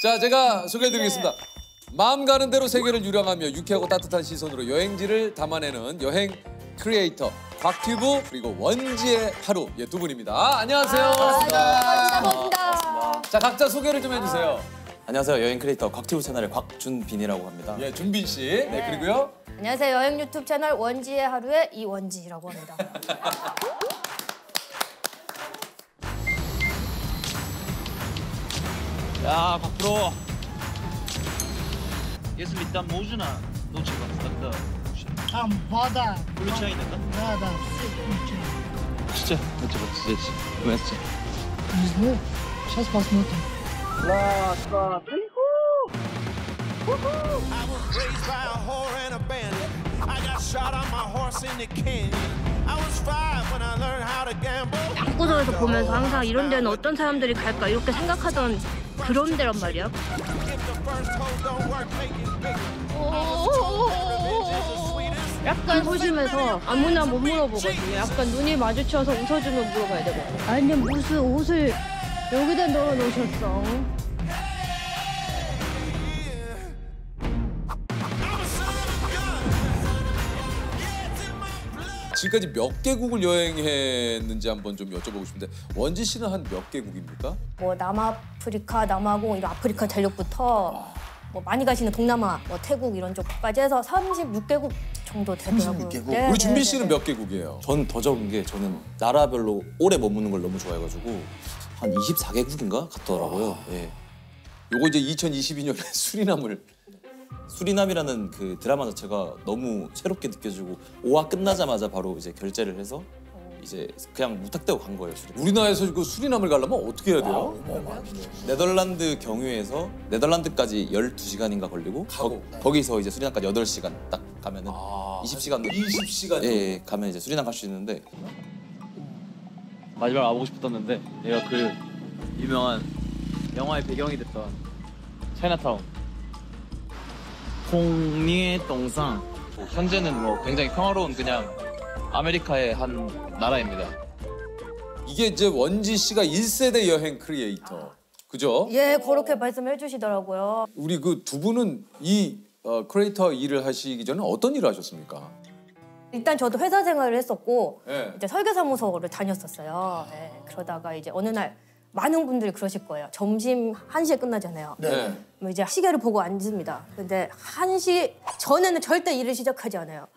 자, 제가 소개해드리겠습니다. 마음 가는 대로 세계를 유랑하며 유쾌하고 따뜻한 시선으로 여행지를 담아내는 여행 크리에이터 곽튜브 그리고 원지의 하루 두 분입니다. 안녕하세요. 반갑습니다. 자, 각자 소개를 좀 해주세요. 안녕하세요. 여행 크리에이터 곽튜브 채널의 곽준빈이라고 합니다. 예, 준빈 씨. 네, 그리고요. 안녕하세요. 여행 유튜브 채널 원지의 하루의 이원지라고 합니다. Ya Pak Bro. Если там нужно, лучше вас тогда. Там вода. Включай это. Да, все включено. Что? Это вот здесь. Вместе. Не знаю. Сейчас посмотрим. Раз, два, три. I was raised by a whore and a bandit. I got shot on my horse in the canyon. I was 5 when I learned how to gamble. 방구석에서 보면서 항상 이런 데는 어떤 사람들이 갈까 이렇게 생각하던 그런 데란 말이야. If the first hoe don't work, make it bigger. 약간 소심해서 아무나 못 물어보거든요. 약간 눈이 마주쳐서 웃어주면 물어봐야 되거든요. 아니 무슨 옷을 여기다 넣어놓으셨어? 지금까지 몇 개국을 여행했는지 한번 좀 여쭤보고 싶은데 원지 씨는 한 몇 개국입니까? 뭐 남아프리카, 남아공, 이런 아프리카 대륙부터 뭐 많이 가시는 동남아, 뭐 태국 이런 쪽까지 해서 36개국 정도 되더라고요. 36개국? 네, 우리 준빈 네, 씨는 네. 몇 개국이에요? 전 더 적은 게 저는 나라별로 오래 머무는 걸 너무 좋아해가지고 한 24개국인가 갔더라고요. 예. 요거 이제 2022년에 수리남이라는 그 드라마 자체가 너무 새롭게 느껴지고 5화 끝나자마자 바로 이제 결제를 해서 이제 그냥 무턱대고 간 거예요. 우리나라에서 그 수리남을 가려면 어떻게 해야 돼요? 네덜란드 경유해서 네덜란드까지 12시간인가 걸리고 거기서 이제 수리남까지 8시간 딱 가면은 20시간 20시간 예, 가면 이제 수리남 갈 수 있는데 마지막으로 와보고 싶었는데 내가 그 유명한 영화의 배경이 됐던 차이나타운 홍리의 동상 현재는 뭐 굉장히 평화로운 그냥 아메리카의 한 나라입니다. 이게 이제 원지 씨가 1세대 여행 크리에이터. 그죠? 예, 그렇게 말씀해 주시더라고요. 우리 그 두 분은 이 크리에이터 일을 하시기 전에 어떤 일을 하셨습니까? 일단 저도 회사 생활을 했었고 네. 이제 설계사무소를 다녔었어요. 네, 그러다가 이제 어느 날 많은 분들이 그러실 거예요. 점심 1시에 끝나잖아요. 네. 그럼 이제 시계를 보고 앉습니다. 근데 1시 전에는 절대 일을 시작하지 않아요.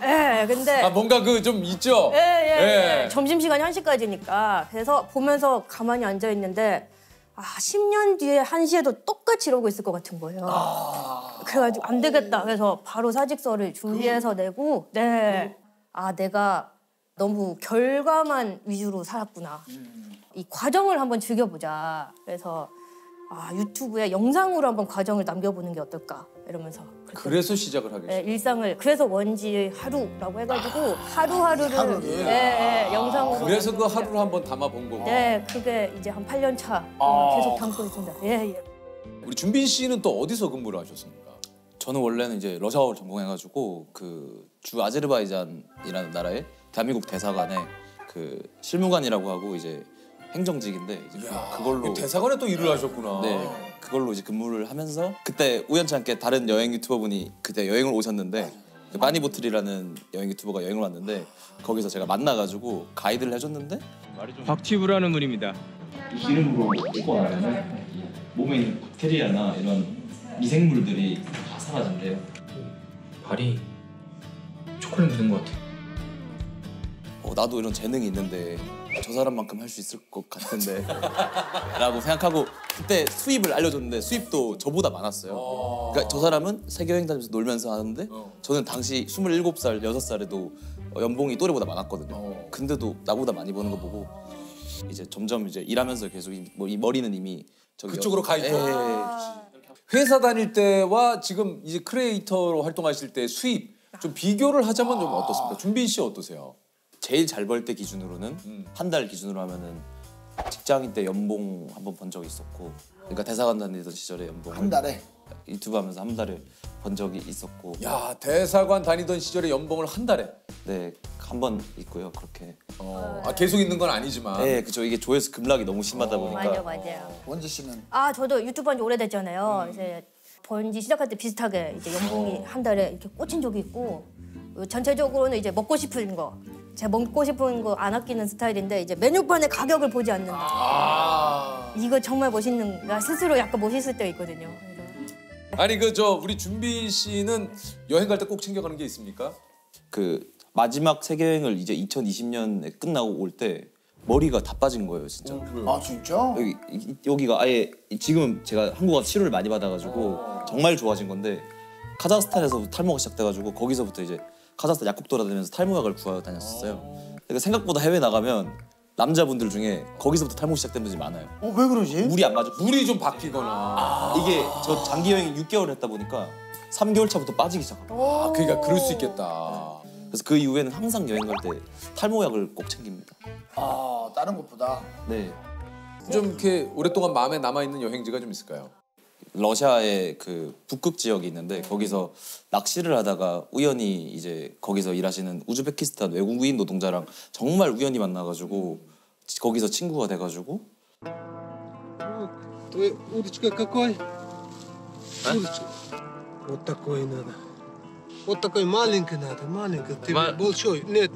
예, 근데 뭔가 그 좀 있죠? 예. 점심시간이 1시까지니까. 그래서 보면서 가만히 앉아 있는데 10년 뒤에 1시에도 똑같이 이러고 있을 것 같은 거예요. 그래가지고 안 되겠다. 그래서 바로 사직서를 준비해서 내고 내가 너무 결과만 위주로 살았구나. 이 과정을 한번 즐겨보자. 그래서 유튜브에 영상으로 한번 과정을 남겨보는 게 어떨까 이러면서 그래서 시작을 하겠어요. 일상을 그래서 원지 하루라고 해가지고 하루하루를 영상으로 그래서 그 하루를 한번 담아본 거고. 네, 그게 이제 한 8년 차 계속 담고 있습니다. 예. 우리 준빈 씨는 또 어디서 근무를 하셨습니까? 저는 원래는 이제 러시아어를 전공해가지고 그 주 아제르바이잔이라는 나라의 대한민국 대사관에 그 실무관이라고 하고 이제 행정직인데 이제 그걸로 대사관에 또 일을 하셨구나. 네, 그걸로 이제 근무를 하면서 그때 우연치 않게 다른 여행 유튜버 분이 그때 여행을 오셨는데 그 마니보틀이라는 여행 유튜버가 여행을 왔는데 거기서 제가 만나가지고 가이드를 해줬는데 곽튜브라는 분입니다. 이 기름으로 뜯고 나면 몸에 있는 박테리아나 이런 미생물들이 다 사라진대요. 발이 초콜릿 묻은 것 같아. 나도 이런 재능이 있는데 저 사람만큼 할 수 있을 것 같은데 라고 생각하고 그때 수입을 알려줬는데 수입도 저보다 많았어요. 그러니까 저 사람은 세계여행 다니면서 놀면서 하는데 저는 당시 27살, 6살에도 연봉이 또래보다 많았거든요. 근데도 나보다 많이 버는 거 보고 이제 점점 이제 일하면서 계속 이 머리는 이미 그쪽으로 가 있고. 회사 다닐 때와 지금 이제 크리에이터로 활동하실 때 수입 좀 비교를 하자면 좀 어떻습니까? 준빈 씨 어떠세요? 제일 잘 벌 때 기준으로는 한 달 기준으로 하면은 직장인 때 연봉 한 번 번 적이 있었고 그러니까 대사관 다니던 시절에 연봉 한 달에? 유튜브 하면서 한 달에 번 적이 있었고 야, 대사관 다니던 시절에 연봉을 한 달에. 네, 한 번 있고요. 그렇게. 계속 있는 건 아니지만. 네, 그죠. 이게 조회수 급락이 너무 심하다 보니까. 맞아요. 원지 씨는 저도 유튜브 한 지 오래됐잖아요. 이제 번지 시작할 때 비슷하게 이제 연봉이 한 달에 이렇게 꽂힌 적이 있고 전체적으로는 이제 먹고 싶은 거. 제가 먹고 싶은 거 안 아끼는 스타일인데 이제 메뉴판의 가격을 보지 않는다. 이거 정말 멋있는, 나 스스로 약간 멋있을 때 있거든요. 아니 우리 준비 씨는 여행 갈 때 꼭 챙겨가는 게 있습니까? 그 마지막 세계 여행을 이제 2020년에 끝나고 올 때 머리가 다 빠진 거예요, 진짜. 아 진짜? 여기가 아예 지금은 제가 한국 와서 치료를 많이 받아가지고 정말 좋아진 건데 카자흐스탄에서 탈모가 시작돼가지고 거기서부터 이제 카자흐스탄 약국 돌아다니면서 탈모약을 구하러 다녔었어요. 그러니까 생각보다 해외 나가면 남자분들 중에 거기서부터 탈모 시작된 분들이 많아요. 왜 그러지? 물이 안 맞아. 물이 좀 바뀌거나. 이게 저 장기 여행 6개월 했다 보니까 3개월 차부터 빠지기 시작하고. 그러니까 그럴 수 있겠다. 그래서 그 이후에는 항상 여행 갈 때 탈모약을 꼭 챙깁니다. 다른 것보다. 네. 좀 이렇게 오랫동안 마음에 남아 있는 여행지가 좀 있을까요? 러시아의 그 북극 지역이 있는데 거기서 낚시를 하다가 우연히 이제 거기서 일하시는 우즈베키스탄 외국인 노동자랑 정말 우연히 만나가지고 거기서 친구가 돼가지고. Удочка какой? Удочка. Вот такой надо. Вот такой маленький надо, маленький. Тебе большой. Нет,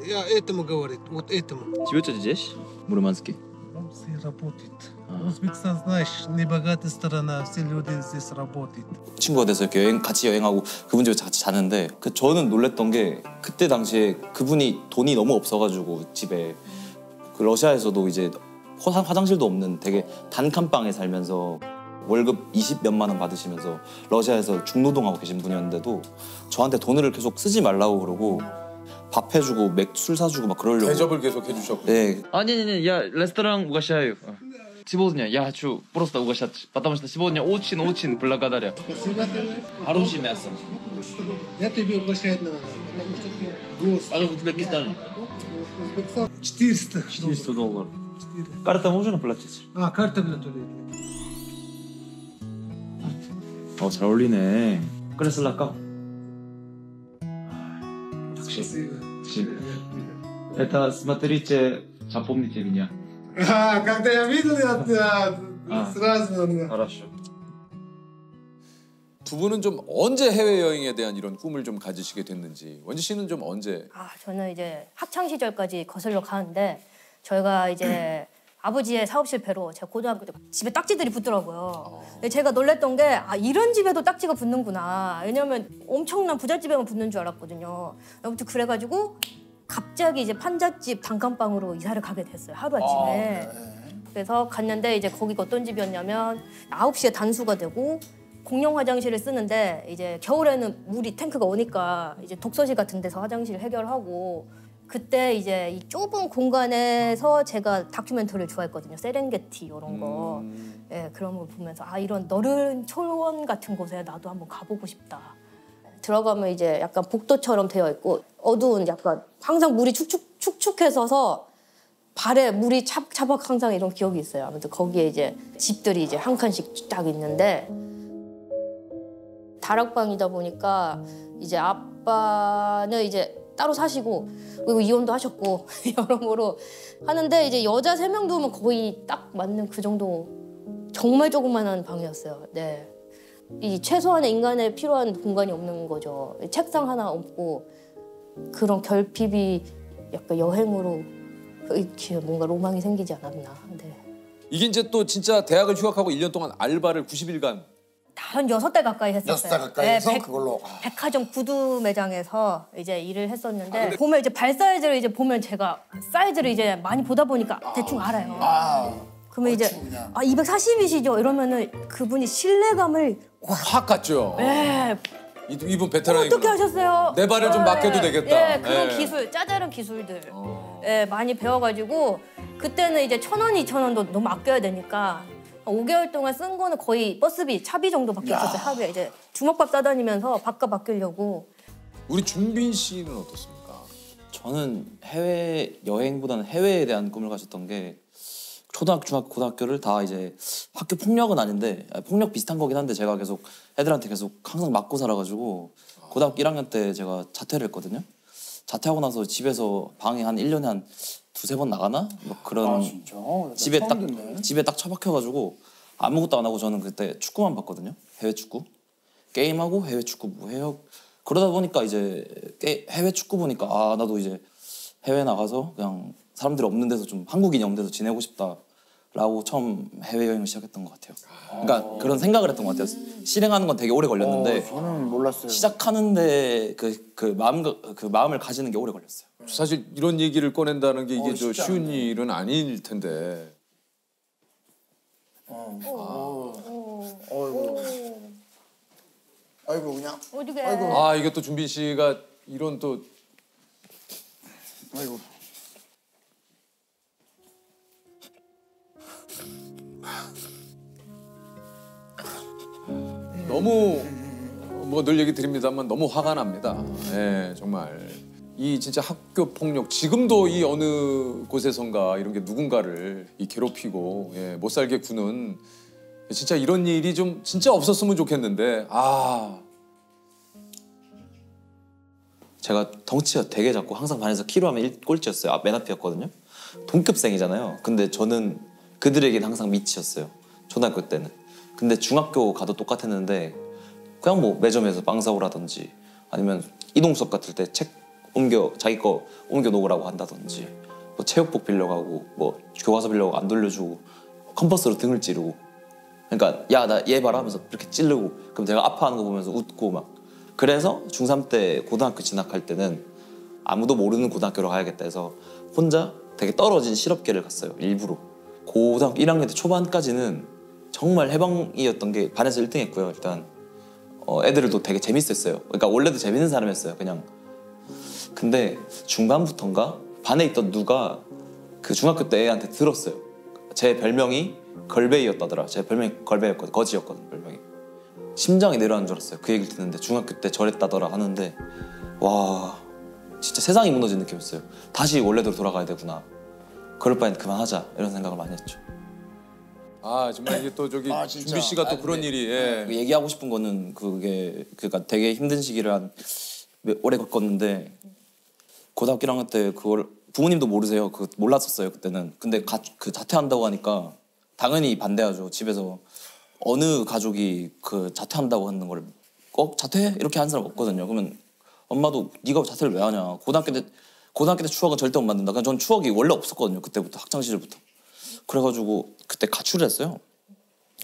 я этому говорит, вот этому. Живете здесь? Мурманске? Он все работает. Узбекистан, знаешь, небогатая страна, все люди здесь работают. 친구가 돼서 이렇게 같이 여행하고 그분 집에 같이 자는데 저는 놀랬던 게 그때 당시에 그분이 돈이 너무 없어가지고 집에 그 러시아에서도 이제 화장실도 없는 되게 단칸방에 살면서 월급 20몇만 원 받으시면서 러시아에서 중노동하고 계신 분이었는데도 저한테 돈을 계속 쓰지 말라고 그러고 밥 해주고 술 사주고 막 그러려고. 대접을 계속 해주셨고. 네. Не, я ресторан угощаю. Сегодня я хочу просто угощать, потому что сегодня очень благодарю. Хорошее мясо. Я тебе угощать надо. А в Узбекистане? 400. $400. Карта можно платить? Карта готовит. 잘 어울리네. 그래서 랄까? Это смотрите, запомните меня. Когда я видел, я сразу... хорошо. 두 분은 좀 언제 해외 여행에 대한 이런 꿈을 좀 가지시게 됐는지. 원지 씨는 좀 언제? 저는 이제 학창 시절까지 거슬러 가는데 저희가 이제 아버지의 사업 실패로 제가 고등학교 때 집에 딱지들이 붙더라고요. 제가 놀랬던 게 이런 집에도 딱지가 붙는구나. 왜냐면 엄청난 부잣집에만 붙는 줄 알았거든요. 아무튼 그래가지고 갑자기 이제 판잣집 단칸방으로 이사를 가게 됐어요. 하루아침에. 그래서 갔는데 이제 거기가 어떤 집이었냐면 9시에 단수가 되고 공용 화장실을 쓰는데 이제 겨울에는 물이 탱크가 오니까 이제 독서실 같은 데서 화장실 해결하고 그때 이제 이 좁은 공간에서 제가 다큐멘터리를 좋아했거든요. 세렝게티 이런 거. 예, 그런 걸 보면서 이런 너른 초원 같은 곳에 나도 한번 가보고 싶다. 들어가면 이제 약간 복도처럼 되어 있고 어두운 약간 항상 물이 축축해서서 발에 물이 차박 항상 이런 기억이 있어요. 아무튼 거기에 이제 집들이 이제 한 칸씩 딱 있는데 다락방이다 보니까 이제 아빠는 이제 따로 사시고 그리고 이혼도 하셨고 여러모로 하는데 이제 여자 3명 두면 거의 딱 맞는 그 정도 정말 조그만한 방이었어요. 네. 이 최소한의 인간에 필요한 공간이 없는 거죠. 책상 하나 없고 그런 결핍이 약간 여행으로 이렇게 뭔가 로망이 생기지 않았나. 네. 이게 이제 또 진짜 대학을 휴학하고 1년 동안 알바를 90일간 한 6달 가까이 했었어요. 6달 가까이 해서 그걸로. 백화점 구두 매장에서 이제 일을 했었는데 보면 이제 발 사이즈를 이제 보면 제가 사이즈를 이제 많이 보다 보니까 대충 알아요. 그러면 이제 240이시죠? 이러면은 그분이 신뢰감을 확 갔죠. 네. 이분 베테랑이구나. 어떻게 하셨어요? 내 발을 좀 맡겨도 되겠다. 예, 그런 기술, 짜잘한 기술들 많이 배워가지고 그때는 이제 1,000원, 2,000원도 너무 아껴야 되니까 5개월 동안 쓴 거는 거의 버스비, 차비 정도밖에 없었어요. 하루에 이제 주먹밥 싸다니면서 밥값 아끼려고. 우리 준빈 씨는 어떻습니까? 저는 해외 여행보다는 해외에 대한 꿈을 가졌던 게 초등학교, 중학교, 고등학교를 다 이제 학교 폭력은 아닌데 폭력 비슷한 거긴 한데 제가 계속 애들한테 계속 항상 맞고 살아가지고 고등학교 1학년 때 제가 자퇴를 했거든요. 자퇴하고 나서 집에서 방에 한 1년에 한 2-3번 나가나? 뭐 그런 진짜? 집에 딱 처박혀가지고 아무것도 안 하고 저는 그때 축구만 봤거든요. 해외 축구. 게임하고 해외 축구 뭐 해요. 그러다 보니까 이제 해외 축구 보니까 아 나도 이제 해외 나가서 그냥 사람들이 없는 데서 좀 한국인이 없는 데서 지내고 싶다라고 처음 해외여행을 시작했던 것 같아요. 그러니까 그런 생각을 했던 것 같아요. 실행하는 건 되게 오래 걸렸는데 저는 몰랐어요. 시작하는데 그 마음을 가지는 게 오래 걸렸어요. 사실 이런 얘기를 꺼낸다는 게 이게 저 쉽지 쉬운 않네. 일은 아닐 텐데. 아이고 그냥. 어디게? 아 이게 또 준빈 씨가 이런 또 아이고. 너무 뭐 늘 얘기 드립니다만 너무 화가 납니다. 예, 정말 이 진짜 학교 폭력 지금도 이 어느 곳에선가 이런 게 누군가를 이 괴롭히고 예, 못 살게 구는 진짜 이런 일이 좀 진짜 없었으면 좋겠는데 아 제가 덩치가 되게 작고 항상 반에서 키로 하면 1꼴찌였어요. 맨 앞이었거든요. 동급생이잖아요. 근데 저는 그들에겐 항상 밑이었어요. 초등학교 때는. 근데 중학교 가도 똑같았는데 그냥 뭐 매점에서 빵 사오라든지 아니면 이동 수업 같을 때 책 자기 거 옮겨 놓으라고 한다든지 뭐 체육복 빌려가고 뭐 교과서 빌려가고 안 돌려주고 컴퍼스로 등을 찌르고 그러니까 야 나 얘 봐라 하면서 이렇게 찌르고 그럼 제가 아파하는 거 보면서 웃고 막 그래서 중3 때 고등학교 진학할 때는 아무도 모르는 고등학교로 가야겠다 해서 혼자 되게 떨어진 실업계를 갔어요. 일부러. 고등학교 1학년 때 초반까지는 정말 해방이었던 게 반에서 1등 했고요. 일단 애들도 되게 재밌었어요. 그러니까 원래도 재밌는 사람이었어요. 그냥. 근데 중반부터인가 반에 있던 누가 그 중학교 때 애한테 들었어요. 제 별명이 걸베이였다더라. 제 별명이 걸베이였거든. 거지였거든 별명이. 심장이 내려가는 줄 알았어요. 그 얘기를 듣는데 중학교 때 저랬다더라 하는데 와 진짜 세상이 무너진 느낌이었어요. 다시 원래대로 돌아가야 되구나. 그럴 바엔 그만하자 이런 생각을 많이 했죠. 아 정말 이게 또 저기 진짜. 준빈 씨가 또 그런 일이 예. 얘기하고 싶은 거는 그러니까 되게 힘든 시기를 한 오래 겪었는데 고등학교 1학년 때 그걸 부모님도 모르세요. 그 몰랐었어요 그때는. 근데 그 자퇴한다고 하니까 당연히 반대하죠. 집에서 어느 가족이 그 자퇴한다고 하는 걸 꼭 자퇴해? 이렇게 하는 사람 없거든요. 그러면 엄마도 네가 자퇴를 왜 하냐. 고등학교 때 추억은 절대 못 만든다. 그냥 전 추억이 원래 없었거든요. 그때부터 학창 시절부터. 그래가지고 그때 가출을 했어요.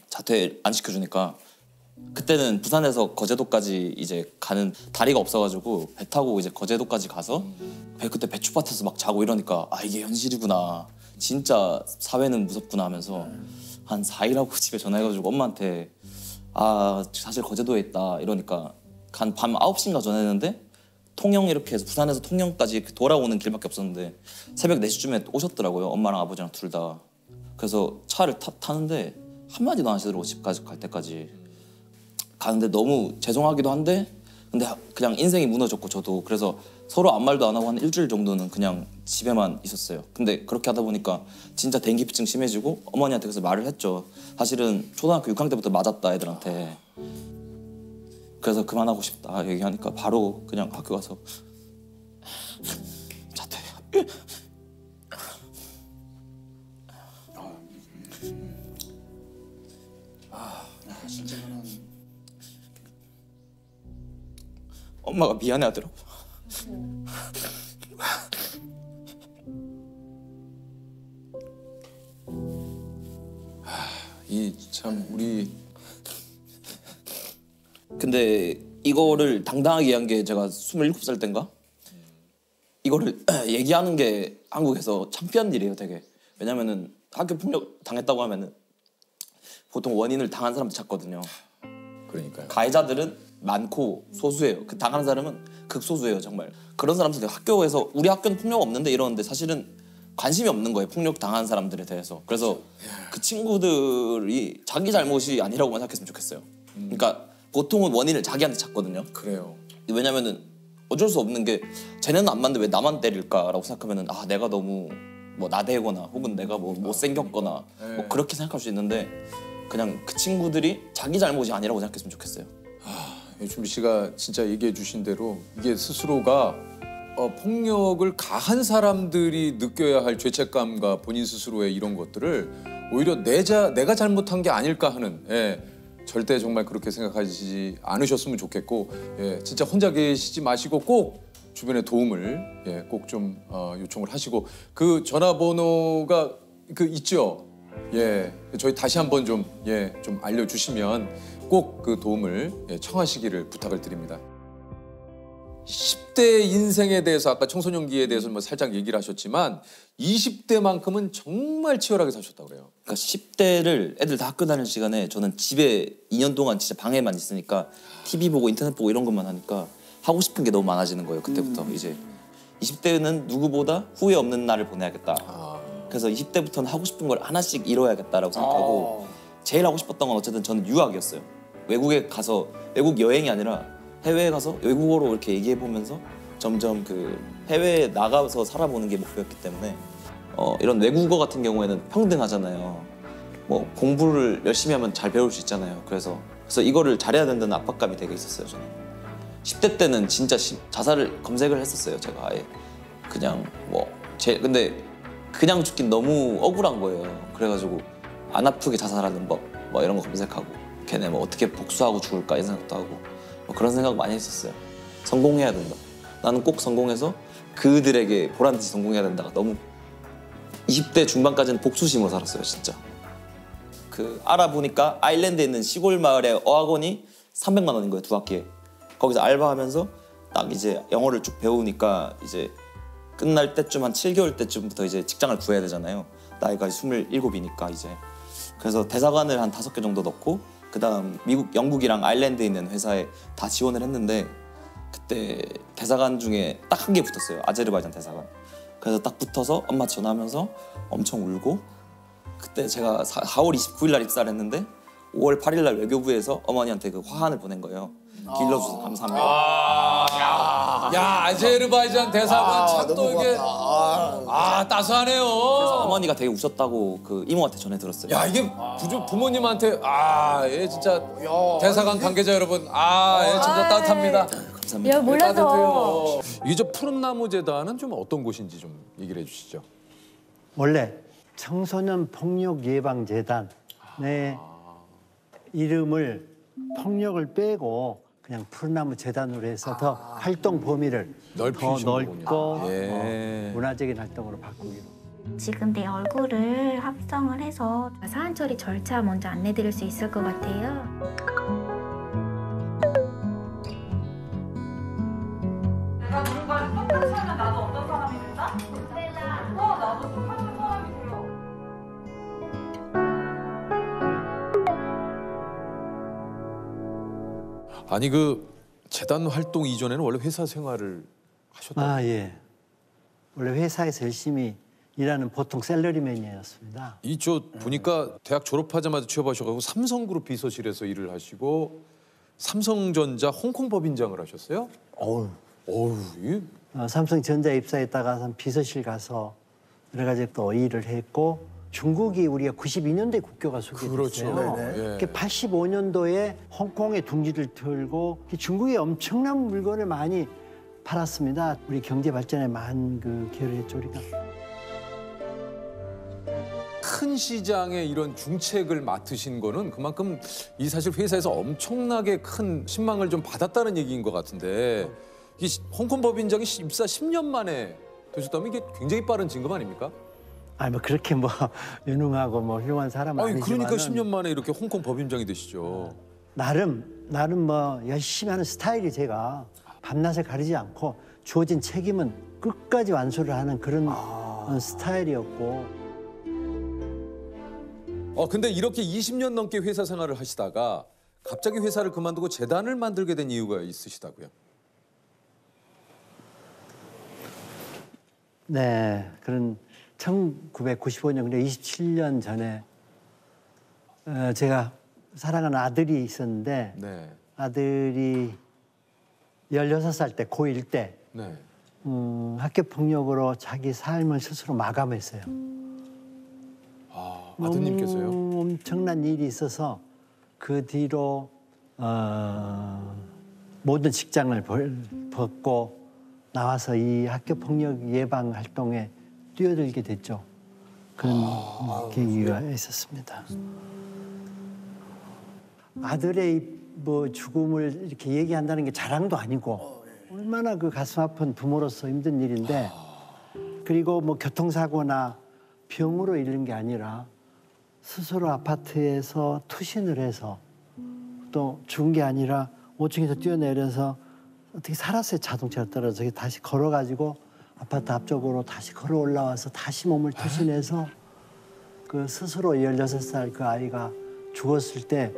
자퇴 안 시켜주니까. 그때는 부산에서 거제도까지 이제 가는 다리가 없어가지고 배 타고 이제 거제도까지 가서 그때 배추밭에서 막 자고 이러니까 아 이게 현실이구나. 진짜 사회는 무섭구나 하면서 한 4일하고 집에 전화해가지고 엄마한테 아 사실 거제도에 있다 이러니까 한 밤 9시인가 전화했는데 통영 이렇게 해서 부산에서 통영까지 돌아오는 길밖에 없었는데 새벽 4시쯤에 오셨더라고요. 엄마랑 아버지랑 둘 다. 그래서 차를 타는데 한마디도 안 하시더라고. 집까지 갈 때까지. 가는데 너무 죄송하기도 한데 근데 그냥 인생이 무너졌고 저도 그래서 서로 아무 말도 안 하고 한 일주일 정도는 그냥 집에만 있었어요. 근데 그렇게 하다 보니까 진짜 dengu피증 심해지고 어머니한테 그래서 말을 했죠. 사실은 초등학교 6학년 때부터 맞았다 애들한테. 그래서 그만하고 싶다 얘기하니까 바로 그냥 학교 가서 자퇴. 진짜 그는 엄마가 미안해하더라고. 이 참 우리 근데 이거를 당당하게 한 게 제가 27살 때인가? 이거를 얘기하는 게 한국에서 창피한 일이에요 되게. 왜냐면은 학교 폭력 당했다고 하면은 보통 원인을 당한 사람들 찾거든요. 그러니까요. 가해자들은 많고 소수예요. 그 당하는 사람은 극소수예요 정말. 그런 사람들 학교에서 우리 학교는 폭력 없는데 이러는데 사실은 관심이 없는 거예요. 폭력 당한 사람들에 대해서. 그래서 그 친구들이 자기 잘못이 아니라고만 생각했으면 좋겠어요. 그러니까 보통은 원인을 자기한테 찾거든요. 그래요. 왜냐면은 어쩔 수 없는 게 쟤네는 안 맞는데 왜 나만 때릴까라고 생각하면은 아 내가 너무 뭐 나대거나 혹은 내가 뭐 못생겼거나 뭐 그렇게 생각할 수 있는데 그냥 그 친구들이 자기 잘못이 아니라고 생각했으면 좋겠어요. 준비 씨가 진짜 얘기해 주신 대로 이게 스스로가 폭력을 가한 사람들이 느껴야 할 죄책감과 본인 스스로의 이런 것들을 오히려 내가 잘못한 게 아닐까 하는 절대 정말 그렇게 생각하지 않으셨으면 좋겠고 진짜 혼자 계시지 마시고 꼭 주변의 도움을 꼭 좀 요청을 하시고 그 전화번호가 있죠. 저희 다시 한번 좀 알려주시면 꼭 그 도움을 청하시기를 부탁을 드립니다. 10대 인생에 대해서 아까 청소년기에 대해서 뭐 살짝 얘기를 하셨지만 20대만큼은 정말 치열하게 사셨다고 그래요. 그러니까 10대를 애들 다 학교 다니는 시간에 저는 집에 2년 동안 진짜 방에만 있으니까 TV 보고 인터넷 보고 이런 것만 하니까 하고 싶은 게 너무 많아지는 거예요. 그때부터 이제 20대는 누구보다 후회 없는 날을 보내야겠다. 그래서 20대부터는 하고 싶은 걸 하나씩 이뤄야겠다라고 생각하고 제일 하고 싶었던 건 어쨌든 저는 유학이었어요. 외국에 가서 외국 여행이 아니라 해외에 가서 외국어로 이렇게 얘기해 보면서 점점 그 해외에 나가서 살아보는 게 목표였기 때문에 이런 외국어 같은 경우에는 평등하잖아요. 뭐 공부를 열심히 하면 잘 배울 수 있잖아요. 그래서 이거를 잘해야 된다는 압박감이 되게 있었어요. 저는 10대 때는 진짜 자살을 검색을 했었어요. 제가 아예 그냥 근데 그냥 죽긴 너무 억울한 거예요. 그래가지고 안 아프게 자살하는 법 뭐 이런 거 검색하고 걔네 뭐 어떻게 복수하고 죽을까 이런 생각도 하고 그런 생각 많이 했었어요. 성공해야 된다. 나는 꼭 성공해서 그들에게 보란듯이 성공해야 된다가 너무 20대 중반까지는 복수심으로 살았어요. 진짜. 알아보니까 아일랜드에 있는 시골 마을의 어학원이 300만 원인 거예요. 2학기에. 거기서 알바하면서 딱 이제 영어를 쭉 배우니까 이제 끝날 때쯤 한 7개월 때쯤부터 이제 직장을 구해야 되잖아요. 나이가 27이니까 이제. 그래서 대사관을 한 5개 정도 넣고 그다음 미국, 영국이랑 아일랜드에 있는 회사에 다 지원을 했는데 그때 대사관 중에 딱 1개 붙었어요. 아제르바이잔 대사관. 그래서 딱 붙어서 엄마 전화하면서 엄청 울고 그때 제가 4월 29일 날 입사를 했는데 5월 8일 날 외교부에서 어머니한테 그 화환을 보낸 거예요. 길러주셔서 감사합니다. 야 아제르바이잔 대사관 참 또 이게 따스하네요. 그래서 어머니가 되게 우셨다고 그 이모한테 전해 들었어요. 야 이게 부모님한테 얘 진짜 대사관 관계자 여러분 얘 진짜 따뜻합니다. 감사합니다. 야 몰라서. 이게 저 푸른나무 재단은 좀 어떤 곳인지 좀 얘기를 해주시죠. 원래 청소년 폭력 예방 재단의 이름을 폭력을 빼고 그냥 푸른나무 재단으로 해서 더 활동 범위를 더 넓고 문화적인 활동으로 바꾸기로. 지금 내 얼굴을 합성을 해서 사안 처리 절차 먼저 안내드릴 수 있을 것 같아요. 내가 누군가를 똑같이 하면 나도 어떤 사람이 된다? 나도 똑같은 사람이 돼요. 아니 그 재단 활동 이전에는 원래 회사 생활을 하셨다고요? 예. 원래 회사에서 열심히 일하는 보통 샐러리맨이었습니다. 보니까 대학 졸업하자마자 취업하셔가지고 삼성그룹 비서실에서 일을 하시고 삼성전자 홍콩 법인장을 하셨어요? 삼성전자 입사했다가 비서실 가서 여러 가지 또 일을 했고 중국이 우리가 92년도에 국교가 소개됐어요. 그렇죠. 85년도에 홍콩에 둥지를 틀고 중국에 엄청난 물건을 많이 팔았습니다. 우리 경제 발전에 많은 기여를 했죠, 우리가. 큰 시장의 이런 중책을 맡으신 거는 그만큼 이 사실 회사에서 엄청나게 큰 신망을 좀 받았다는 얘기인 것 같은데 이 홍콩 법인장이 입사 10년 만에 되셨다면 이게 굉장히 빠른 진급 아닙니까? 그렇게 유능하고 훌륭한 사람은 아니지만. 그러니까 10년 만에 이렇게 홍콩 법인장이 되시죠. 나름 열심히 하는 스타일이 제가 밤낮을 가리지 않고 주어진 책임은 끝까지 완수를 하는 그런 스타일이었고. 근데 이렇게 20년 넘게 회사 생활을 하시다가 갑자기 회사를 그만두고 재단을 만들게 된 이유가 있으시다고요? 네, 그런 1995년, 그러니까 27년 전에 제가 사랑하는 아들이 있었는데 아들이 16살 때, 고1 때 학교 폭력으로 자기 삶을 스스로 마감했어요. 아드님께서요? 너무 엄청난 일이 있어서 그 뒤로 모든 직장을 벗고 나와서 이 학교 폭력 예방 활동에 뛰어들게 됐죠. 그런 계기가 있었습니다. 아들의 뭐 죽음을 이렇게 얘기한다는 게 자랑도 아니고 얼마나 그 가슴 아픈 부모로서 힘든 일인데, 그리고 뭐 교통사고나 병으로 잃는 게 아니라 스스로 아파트에서 투신을 해서 또 죽은 게 아니라 5층에서 뛰어내려서 어떻게 살았어요. 자동차가 떨어져서 다시 걸어가지고 아파트 앞쪽으로 다시 걸어 올라와서 다시 몸을 투신해서 그 스스로 16살 그 아이가 죽었을 때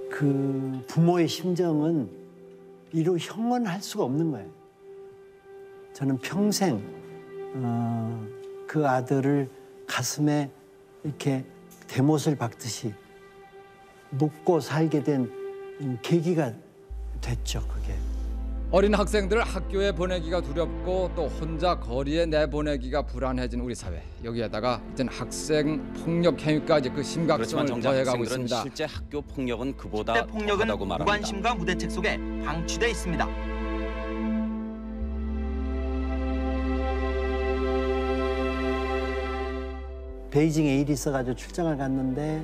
그 부모의 심정은 이루 형언할 수가 없는 거예요. 저는 평생 그 아들을 가슴에 이렇게 대못을 박듯이 묻고 살게 된 계기가 됐죠, 그게. 어린 학생들을 학교에 보내기가 두렵고 또 혼자 거리에 내보내기가 불안해진 우리 사회. 여기에다가 이젠 학생 폭력 행위까지 그 심각성을 정작 더해가고 학생들은 있습니다. 실제 학교 폭력은 그보다 학대 폭력은 더하다고 말합니다. 무관심과 무대책 속에 방치돼 있습니다. 베이징에 일이 있어가지고 출장을 갔는데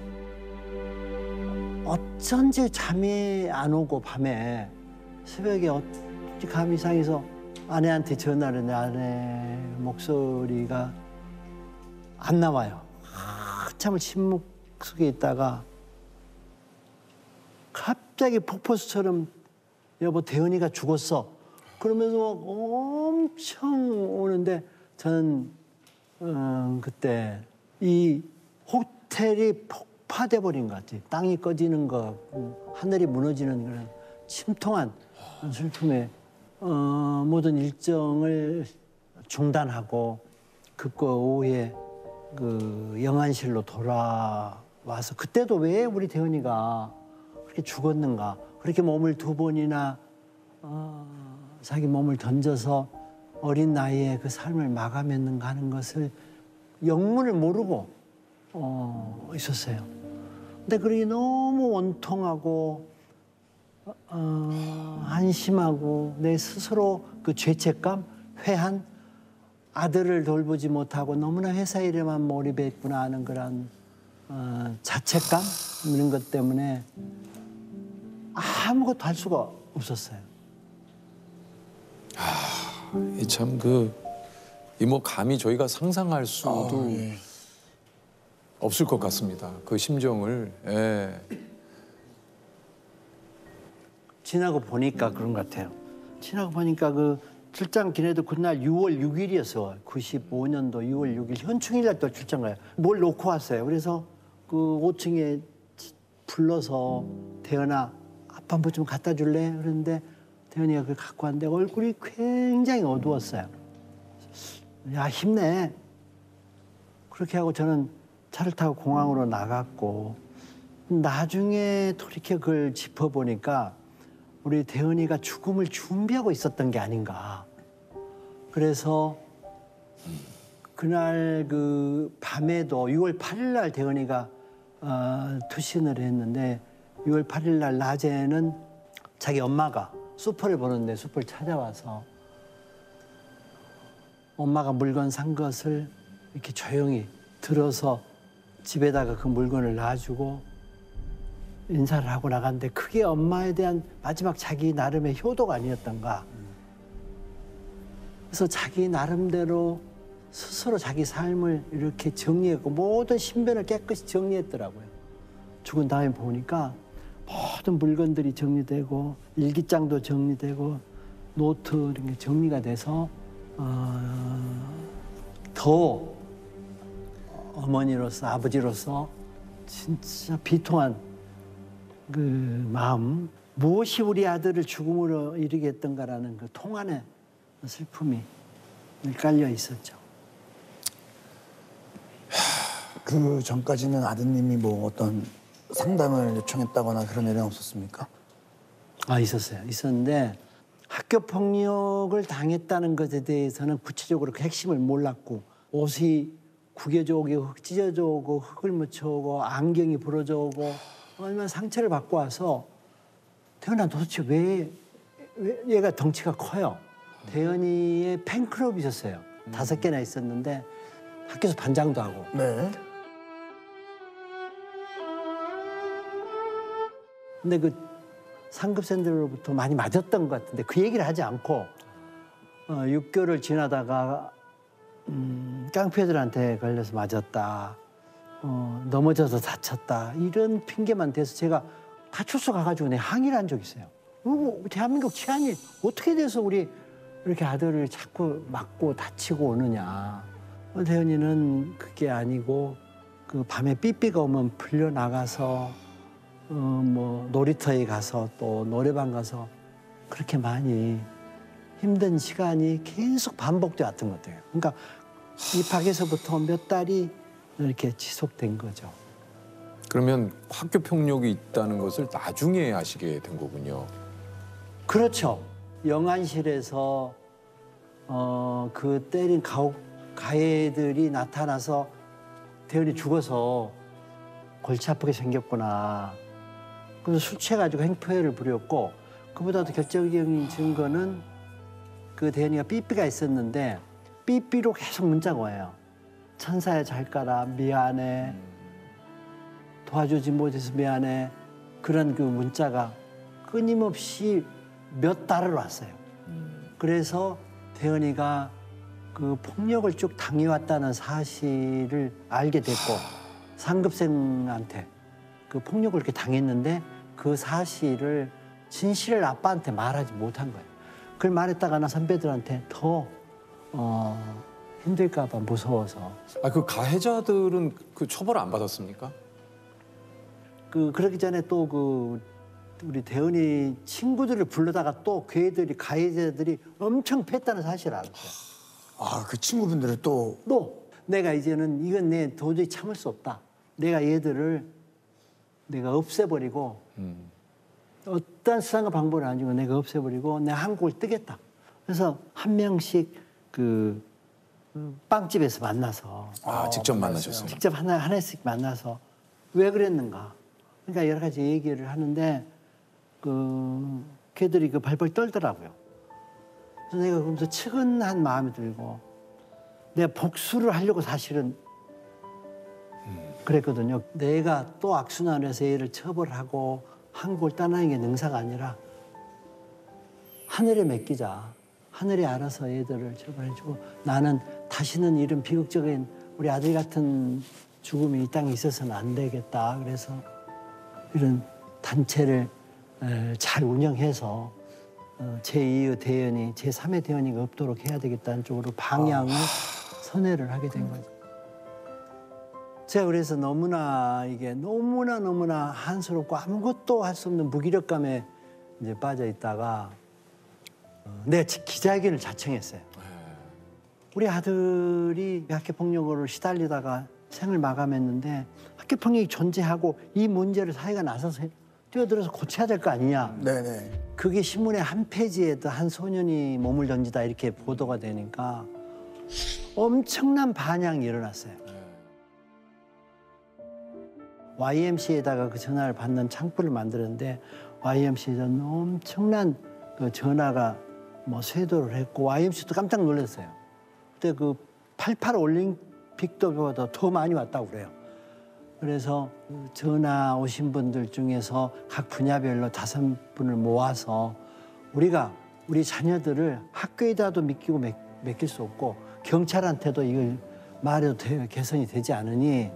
어쩐지 잠이 안 오고 밤에 새벽에 어찌 감이 상해서 아내한테 전화를 했는데 아내 목소리가 안 나와요. 한참을 침묵 속에 있다가 갑자기 폭포수처럼 여보 대은이가 죽었어. 그러면서 막 엄청 오는데 저는 그때 이 호텔이 폭파돼 버린 것 같아요. 땅이 꺼지는 것 같고 하늘이 무너지는 그런 침통한 슬픔에 모든 일정을 중단하고 급거 오후에 그 영안실로 돌아와서 그때도 왜 우리 대은이가 그렇게 죽었는가, 그렇게 몸을 2번이나 자기 몸을 던져서 어린 나이에 그 삶을 마감했는가 하는 것을 영문을 모르고 있었어요. 근데 그러기 너무 원통하고 한심하고 내 스스로 그 죄책감, 회한, 아들을 돌보지 못하고 너무나 회사 일에만 몰입했구나 하는 그런 자책감 이런 것 때문에 아무것도 할 수가 없었어요. 이 참 그 이모 감히 저희가 상상할 수도 없을 것 같습니다. 그 심정을. 예. 지나고 보니까 그런 것 같아요. 지나고 보니까 그 출장 기내도 그날 6월 6일이었어요. 95년도 6월 6일 현충일 날 또 출장 가요. 뭘 놓고 왔어요. 그래서 그 5층에 불러서 대현아 아빠 뭐 좀 갖다 줄래? 그런데 대현이가 그걸 갖고 왔는데 얼굴이 굉장히 어두웠어요. 야 힘내. 그렇게 하고 저는 차를 타고 공항으로 나갔고 나중에 돌이켜 그걸 짚어보니까 우리 대은이가 죽음을 준비하고 있었던 게 아닌가. 그래서 그날 그 밤에도 6월 8일 날 대은이가 투신을 했는데 6월 8일 날 낮에는 자기 엄마가 슈퍼를 보는데 슈퍼를 찾아와서 엄마가 물건 산 것을 이렇게 조용히 들어서 집에다가 그 물건을 놔주고 인사를 하고 나갔는데 그게 엄마에 대한 마지막 자기 나름의 효도가 아니었던가. 그래서 자기 나름대로 스스로 자기 삶을 이렇게 정리했고 모든 신변을 깨끗이 정리했더라고요. 죽은 다음에 보니까 모든 물건들이 정리되고 일기장도 정리되고 노트 이런 게 정리가 돼서 더 어머니로서 아버지로서 진짜 비통한 그 마음, 무엇이 우리 아들을 죽음으로 이르게 했던가라는 그 통안의 슬픔이 깔려 있었죠. 그 전까지는 아드님이 뭐 어떤 상담을 요청했다거나 그런 일은 없었습니까? 아 있었어요. 있었는데 학교 폭력을 당했다는 것에 대해서는 구체적으로 그 핵심을 몰랐고 옷이 구겨져 오고 흙 찢어져 오고 흙을 묻혀 오고 안경이 부러져 오고 얼마나 상처를 받고 와서 태연아 도대체 왜 얘가 덩치가 커요. 태연이의 팬클럽이 있었어요. 5개나 있었는데 학교에서 반장도 하고. 네. 근데 그 상급생들로부터 많이 맞았던 것 같은데 그 얘기를 하지 않고 6개월을 지나다가 깡패들한테 걸려서 맞았다. 넘어져서 다쳤다. 이런 핑계만 대서 제가 파출소 가가지고 내 항의를 한 적이 있어요. 대한민국 치안이 어떻게 돼서 우리 이렇게 아들을 자꾸 맞고 다치고 오느냐. 태연이는 그게 아니고 그 밤에 삐삐가 오면 풀려나가서 뭐 놀이터에 가서 또 노래방 가서 그렇게 많이 힘든 시간이 계속 반복돼 왔던 것 같아요. 그러니까 입학에서부터 몇 달이 이렇게 지속된 거죠. 그러면 학교 폭력이 있다는 것을 나중에 아시게 된 거군요. 그렇죠. 영안실에서 그 때린 가해들이 나타나서 태연이 죽어서 골치 아프게 생겼구나. 그래서 술 취해가지고 행포해를 부렸고 그보다도 결정적인 증거는 그 태연이가 삐삐가 있었는데 삐삐로 계속 문자가 와요. 천사야 잘 가라 미안해 도와주지 못해서 미안해 그런 그 문자가 끊임없이 몇 달을 왔어요. 그래서 태연이가 그 폭력을 쭉 당해왔다는 사실을 알게 됐고 상급생한테 그 폭력을 이렇게 당했는데 그 사실을 진실을 아빠한테 말하지 못한 거예요. 그걸 말했다가는 선배들한테 더 힘들까 봐 무서워서. 그 가해자들은 그 처벌 안 받았습니까? 그러기 전에 또 우리 대은이 친구들을 불러다가 또 걔들이 가해자들이 엄청 팼다는 사실을 알았어요. 그 친구분들을 또 내가 이제는 이건 내 도저히 참을 수 없다. 내가 얘들을 내가 없애버리고 어떤 수단과 방법을 안 주고 내가 없애버리고 내가 한국을 뜨겠다. 그래서 한 명씩 그 빵집에서 만나서 직접 만나셨어요? 직접 하나씩 만나서 왜 그랬는가. 그러니까 여러 가지 얘기를 하는데 걔들이 발벌 떨더라고요. 그래서 내가 그러면서 측은한 마음이 들고 내가 복수를 하려고 사실은 그랬거든요. 내가 또 악순환을 해서 얘를 처벌하고 한국을 떠나는 게 능사가 아니라 하늘에 맡기자. 하늘이 알아서 얘들을 처벌해주고 나는 다시는 이런 비극적인 우리 아들 같은 죽음이 이 땅에 있어서는 안 되겠다. 그래서 이런 단체를 잘 운영해서 제2의 대연이, 제3의 대연이가 없도록 해야 되겠다는 쪽으로 방향을 선회를 하게 된 거죠. 제가 그래서 너무나 한스럽고 아무것도 할 수 없는 무기력감에 이제 빠져 있다가 내가 기자회견을 자청했어요. 우리 아들이 학교 폭력으로 시달리다가 생을 마감했는데 학교 폭력이 존재하고 이 문제를 사회가 나서서 뛰어들어서 고쳐야 될 거 아니냐. 네네. 그게 신문의 한 페이지에도 한 소년이 몸을 던지다 이렇게 보도가 되니까 엄청난 반향이 일어났어요. YMCA에다가 그 전화를 받는 창구를 만들었는데 YMCA에서는 엄청난 그 전화가 쇄도를 했고 YMCA도 깜짝 놀랐어요. 그때 그 88 올림픽보다 더 많이 왔다고 그래요. 그래서 전화 오신 분들 중에서 각 분야별로 5분을 모아서 우리가 우리 자녀들을 학교에다도 맡길 수 없고 경찰한테도 이걸 말해도 개선이 되지 않으니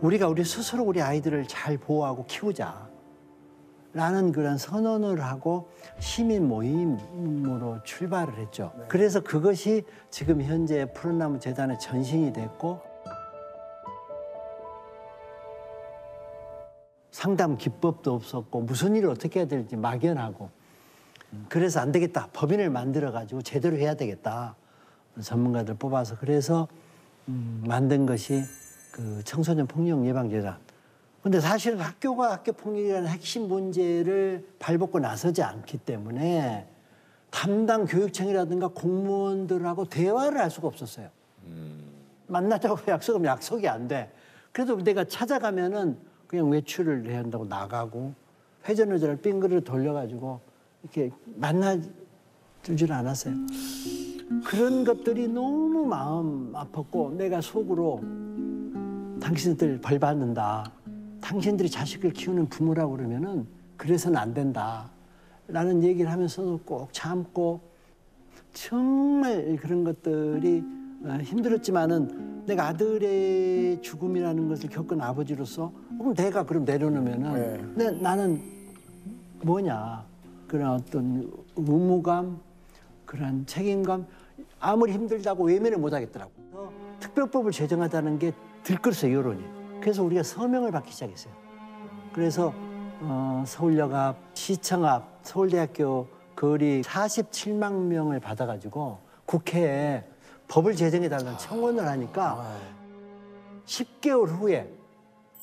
우리가 우리 스스로 우리 아이들을 잘 보호하고 키우자 라는 그런 선언을 하고 시민 모임으로 출발을 했죠. 그래서 그것이 지금 현재 푸른 나무 재단의 전신이 됐고 상담 기법도 없었고 무슨 일을 어떻게 해야 될지 막연하고 그래서 안 되겠다. 법인을 만들어가지고 제대로 해야 되겠다. 전문가들 뽑아서 그래서 만든 것이 그 청소년 폭력 예방 재단. 근데 사실은 학교가 학교 폭력이라는 핵심 문제를 발벗고 나서지 않기 때문에 담당 교육청이라든가 공무원들하고 대화를 할 수가 없었어요. 만나자고 약속하면 약속이 안 돼. 그래도 내가 찾아가면은 그냥 외출을 해야 한다고 나가고 회전의자를 빙그를 돌려가지고 이렇게 만나주질 않았어요. 그런 것들이 너무 마음 아팠고 내가 속으로 당신들 벌 받는다. 당신들이 자식을 키우는 부모라고 그러면은 그래서는 안 된다. 라는 얘기를 하면서도 꼭 참고 정말 그런 것들이 힘들었지만은 내가 아들의 죽음이라는 것을 겪은 아버지로서 그럼 내가 그럼 내려놓으면은 나는 뭐냐 그런 어떤 의무감 그런 책임감 아무리 힘들다고 외면을 못 하겠더라고. 특별법을 제정하자는 게 들끓었어요 여론이. 그래서 우리가 서명을 받기 시작했어요. 그래서 서울역 앞, 시청 앞, 서울대학교 거리 47만 명을 받아가지고 국회에 법을 제정해달라는 청원을 하니까 10개월 후에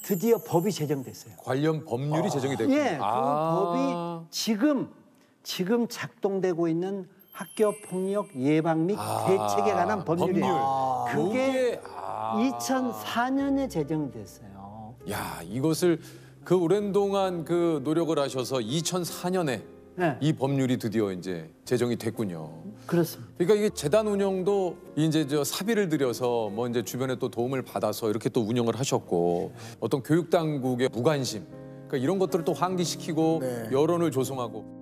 드디어 법이 제정됐어요. 관련 법률이 제정이 됐군요. 예, 그 법이 지금 작동되고 있는 학교 폭력 예방 및 대책에 관한 법률이에요. 그게 2004년에 제정됐어요. 야, 이것을 그 오랜 동안 그 노력을 하셔서 2004년에 이 법률이 드디어 이제 제정이 됐군요. 그렇습니다. 그러니까 이게 재단 운영도 이제 저 사비를 들여서 뭐 이제 주변에 또 도움을 받아서 이렇게 또 운영을 하셨고 어떤 교육 당국의 무관심, 그러니까 이런 것들을 또 환기시키고 여론을 조성하고.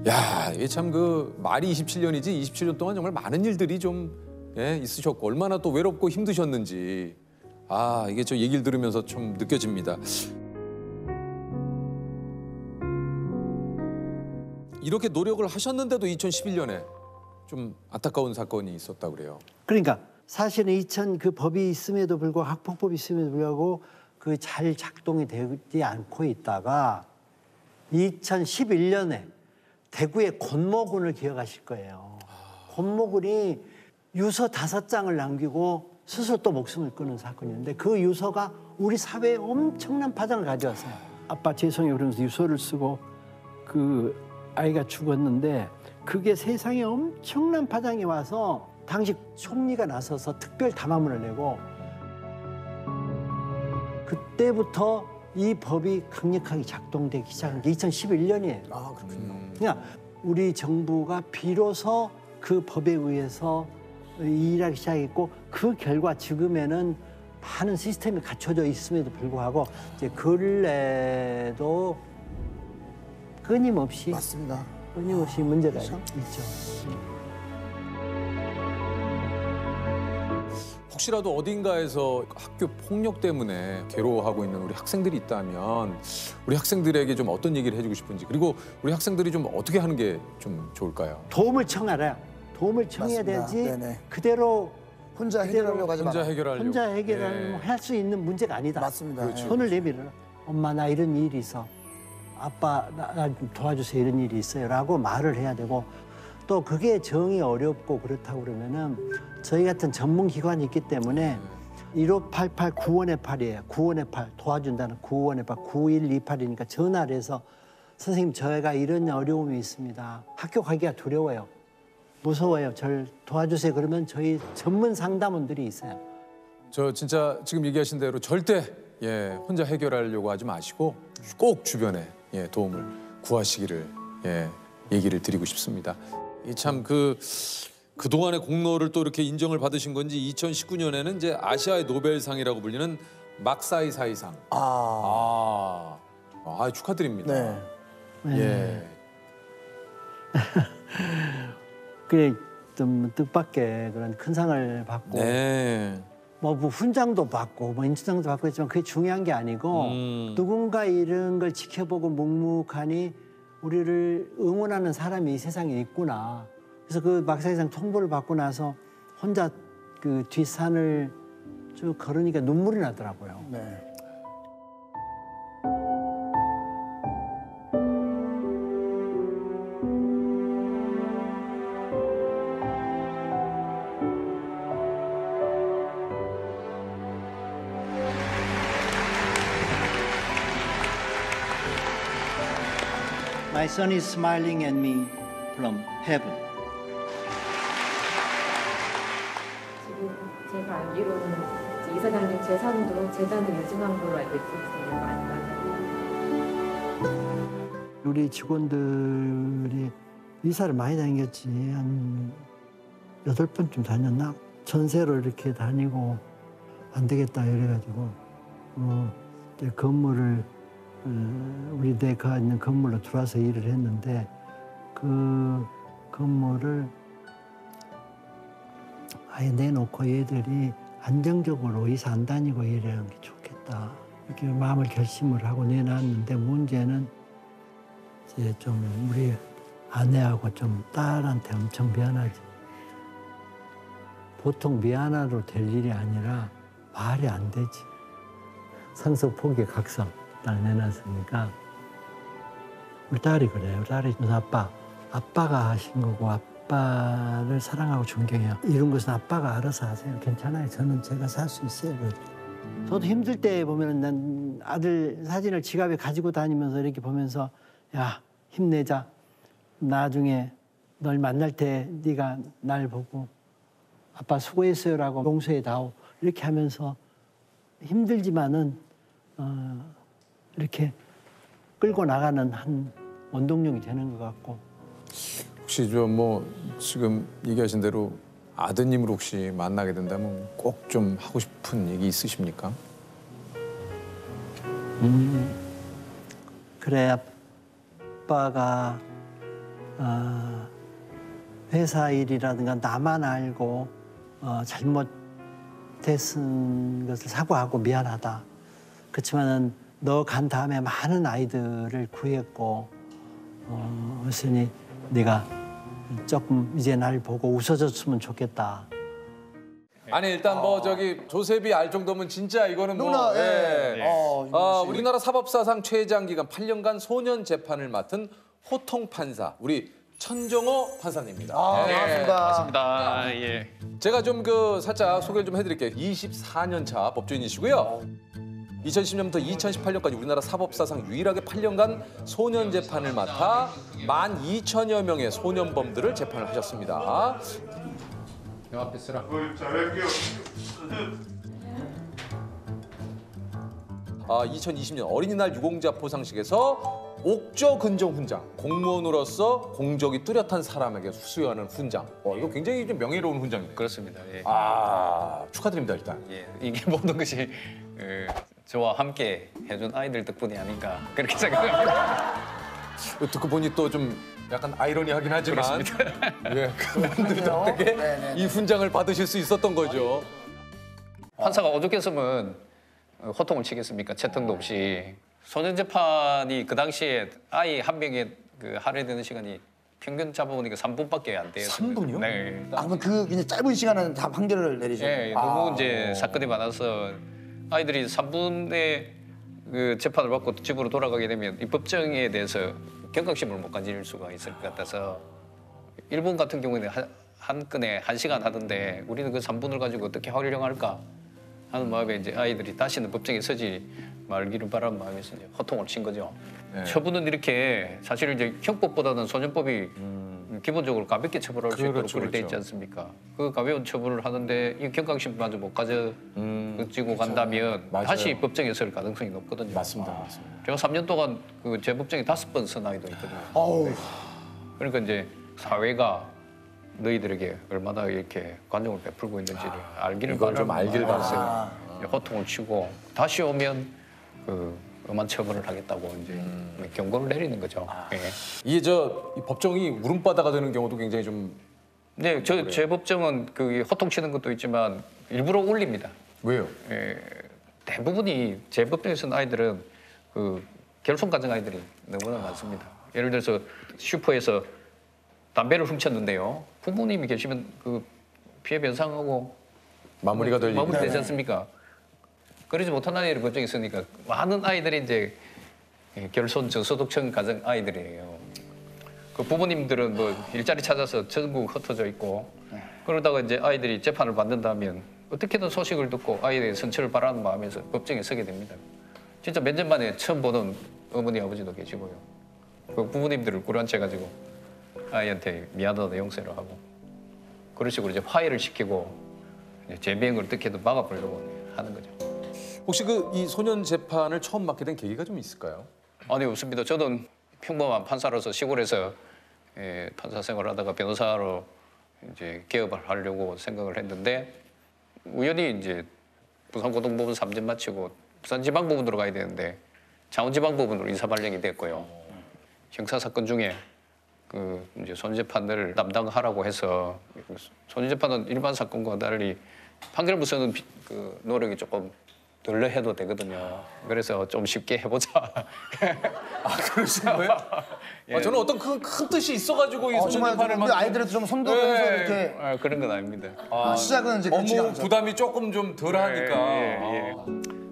야, 이게 참 그 말이 27년이지 27년 동안 정말 많은 일들이 좀 있으셨고 얼마나 또 외롭고 힘드셨는지 이게 저 얘기를 들으면서 좀 느껴집니다. 이렇게 노력을 하셨는데도 2011년에 좀 안타까운 사건이 있었다고 그래요. 그러니까 사실은 그 법이 있음에도 불구하고 학폭법이 있음에도 불구하고 그 잘 작동이 되지 않고 있다가 2011년에 대구의 권모군을 기억하실 거예요. 권모군이 유서 5장을 남기고 스스로 또 목숨을 끊은 사건이었는데 그 유서가 우리 사회에 엄청난 파장을 가져왔어요. 아빠 죄송해요 그러면서 유서를 쓰고 그 아이가 죽었는데 그게 세상에 엄청난 파장이 와서 당시 총리가 나서서 특별 담화문을 내고 그때부터 이 법이 강력하게 작동되기 시작한 게 2011년이에요. 그렇군요. 그러니까 우리 정부가 비로소 그 법에 의해서 일하기 시작했고 그 결과 지금에는 많은 시스템이 갖춰져 있음에도 불구하고 이제 근래도 끊임없이 맞습니다. 끊임없이 문제가 있죠. 혹시라도 어딘가에서 학교 폭력 때문에 괴로워하고 있는 우리 학생들이 있다면 우리 학생들에게 좀 어떤 얘기를 해주고 싶은지 그리고 우리 학생들이 좀 어떻게 하는 게 좀 좋을까요? 도움을 청하라. 도움을 청해야 되지 그대로 혼자 해결하려고 하지 마라. 혼자 해결하려고 할 수 있는 문제가 아니다. 맞습니다. 그렇죠. 손을 내밀어라. 엄마 나 이런 일이 있어. 아빠 나 좀 도와주세요 이런 일이 있어요 라고 말을 해야 되고 또 그게 정이 어렵고 그렇다고 그러면은 저희 같은 전문 기관이 있기 때문에 1588 9원의 8이에요. 9원의 8 도와준다는 9원의 8 9128이니까 전화를 해서 선생님 저희가 이런 어려움이 있습니다. 학교 가기가 두려워요. 무서워요. 저를 도와주세요. 그러면 저희 전문 상담원들이 있어요. 저 진짜 지금 얘기하신 대로 절대 혼자 해결하려고 하지 마시고 꼭 주변에 도움을 구하시기를 얘기를 드리고 싶습니다. 참 그동안의 공로를 또 이렇게 인정을 받으신 건지 2019년에는 이제 아시아의 노벨상이라고 불리는 막사이사이상. 축하드립니다. 네. 그래 좀 뜻밖의 그런 큰 상을 받고 뭐 훈장도 받고 뭐 인수상도 받고 했지만 그게 중요한 게 아니고 누군가 이런 걸 지켜보고 묵묵하니 우리를 응원하는 사람이 이 세상에 있구나. 그래서 그 막사이상 통보를 받고 나서 혼자 그 뒷산을 쭉 걸으니까 눈물이 나더라고요. My son is smiling at me from heaven. 지금 제가 알기로는 이사장님 재산도 재단을 유증한 걸로 알고 있거든요. 맞나요? 우리 직원들이 이사를 많이 다녔지. 한 8번쯤 다녔나? 전세로 이렇게 다니고 안 되겠다 이래가지고 이제 건물을 우리 내가 있는 건물로 들어와서 일을 했는데 그 건물을 아예 내놓고 얘들이 안정적으로 이사 안 다니고 일하는 게 좋겠다. 이렇게 마음을 결심을 하고 내놨는데 문제는 이제 좀 우리 아내하고 좀 딸한테 엄청 미안하지. 보통 미안하로 될 일이 아니라 말이 안 되지. 상속 포기의 각성 딱 내놨으니까 우리 딸이 그래요. 우리 딸이 아빠가 하신 거고 아빠를 사랑하고 존경해요. 이런 것은 아빠가 알아서 하세요. 괜찮아요. 저는 제가 살 수 있어요. 저도 힘들 때 보면 난 아들 사진을 지갑에 가지고 다니면서 이렇게 보면서 야 힘내자. 나중에 널 만날 때 네가 날 보고 아빠 수고했어요라고 용서해다오 이렇게 하면서 힘들지만은 이렇게 끌고 나가는 한 원동력이 되는 것 같고. 혹시 뭐 지금 얘기하신 대로 아드님을 혹시 만나게 된다면 꼭 좀 하고 싶은 얘기 있으십니까? 그래 아빠가 회사 일이라든가 나만 알고 잘못했은 것을 사과하고 미안하다. 그렇지만은 너 간 다음에 많은 아이들을 구했고 그랬으니 네가 조금 이제 날 보고 웃어줬으면 좋겠다. 아니 일단 뭐 저기 조셉이 알 정도면 진짜 이거는 누나, 뭐 예. 우리나라 사법사상 최장 기간 8년간 소년 재판을 맡은 호통 판사 우리 천정호 판사님입니다. 반갑습니다. 맞습니다. 예. 제가 좀 살짝 소개를 좀 해드릴게요. 24년 차 법조인이시고요. 2010년부터 2018년까지 우리나라 사법사상 유일하게 8년간 소년 재판을 맡아 12,000여 명의 소년범들을 재판을 하셨습니다. 요 앞에 쓰라. 잘할게요. 2020년 어린이날 유공자 포상식에서 옥저 근정 훈장, 공무원으로서 공적이 뚜렷한 사람에게 수여하는 훈장. 이거 굉장히 좀 명예로운 훈장이네요. 그렇습니다. 예. 축하드립니다 일단. 예, 이게 모든 것이 저와 함께 해준 아이들 덕분이 아닌가 그렇게 생각합니다. 듣고 보니 또 좀 약간 아이러니하긴 하지만 예, 그분들 덕분에 이 훈장을 받으실 수 있었던 거죠. 판사가 오죽했으면 호통을 치겠습니까? 채통도 없이. 소년 재판이 그 당시에 아이 한 명에 하루에 되는 시간이 평균 잡아보니까 3분밖에 안 돼요. 3분이요? 네. 그러면 그냥 짧은 시간에 다 판결을 내리죠. 네, 너무 이제 사건이 많아서 아이들이 3분의 재판을 받고 집으로 돌아가게 되면 이 법정에 대해서 경각심을 못 가질 수가 있을 것 같아서 일본 같은 경우에는 한 건에 1시간 하던데 우리는 그 3분을 가지고 어떻게 활용할까 하는 마음에 이제 아이들이 다시는 법정에 서지 말기를 바라는 마음에서 이제 호통을 친 거죠. 네. 처분은 이렇게 사실 이제 형법보다는 소년법이 기본적으로 가볍게 처벌할 수 있도록 그렇게 있지 않습니까? 그 가벼운 처분을 하는데 이 경각심마저 못 가지고 간다면 다시 법정에 설 가능성이 높거든요. 맞습니다. 제가 3년 동안 그 재법정에 5번 선 아이도 있거든요. 네. 그러니까 이제 사회가 너희들에게 얼마나 이렇게 관용을 베풀고 있는지를 알기를 이걸 좀 알길 바랐어요. 호통을 치고 다시 오면 엄한 처벌을 하겠다고 이제 경고를 내리는 거죠. 예. 이게 이 법정이 울음바다가 되는 경우도 굉장히 좀. 네, 제 법정은 호통 치는 것도 있지만 일부러 울립니다. 왜요? 예, 대부분이 제 법정에서는 아이들은 결손 가정 아이들이 너무나 많습니다. 예를 들어서 슈퍼에서 담배를 훔쳤는데요. 부모님이 계시면 피해 변상하고 마무리가 되지 않습니까? 그러지 못한 아이들이 법정에 있으니까 많은 아이들이 이제 결손 저소득층 가정 아이들이에요. 그 부모님들은 뭐 일자리 찾아서 전국 흩어져 있고 그러다가 이제 아이들이 재판을 받는다면 어떻게든 소식을 듣고 아이들의 선처를 바라는 마음에서 법정에 서게 됩니다. 진짜 몇 년 만에 처음 보는 어머니 아버지도 계시고요. 그 부모님들을 꾸려앉혀가지고 아이한테 미안하다 용서를 하고 그런 식으로 이제 화해를 시키고 이제 재비행을 어떻게든 막아보려고 하는 거죠. 혹시 그 이 소년 재판을 처음 맡게 된 계기가 좀 있을까요? 아니 없습니다. 저는 평범한 판사로서 시골에서 판사 생활을 하다가 변호사로 이제 개업을 하려고 생각을 했는데 우연히 이제 부산고등법원 3년 마치고 부산지방법원으로 가야 되는데 창원지방법원으로 인사 발령이 됐고요. 형사 사건 중에 그 이제 손해재판을 담당하라고 해서 손해재판은 일반 사건과 달리 판결문 쓰는 그 노력이 조금 덜 해도 되거든요. 그래서 좀 쉽게 해보자. 아 그러신 거예요? 예. 저는 어떤 큰 뜻이 있어가지고 이 정말 손재판을 우리 아이들한테 좀 손도면서 이렇게 그런 건 아닙니다. 시작은 이제 업무 부담이 조금 좀 덜하니까. 예.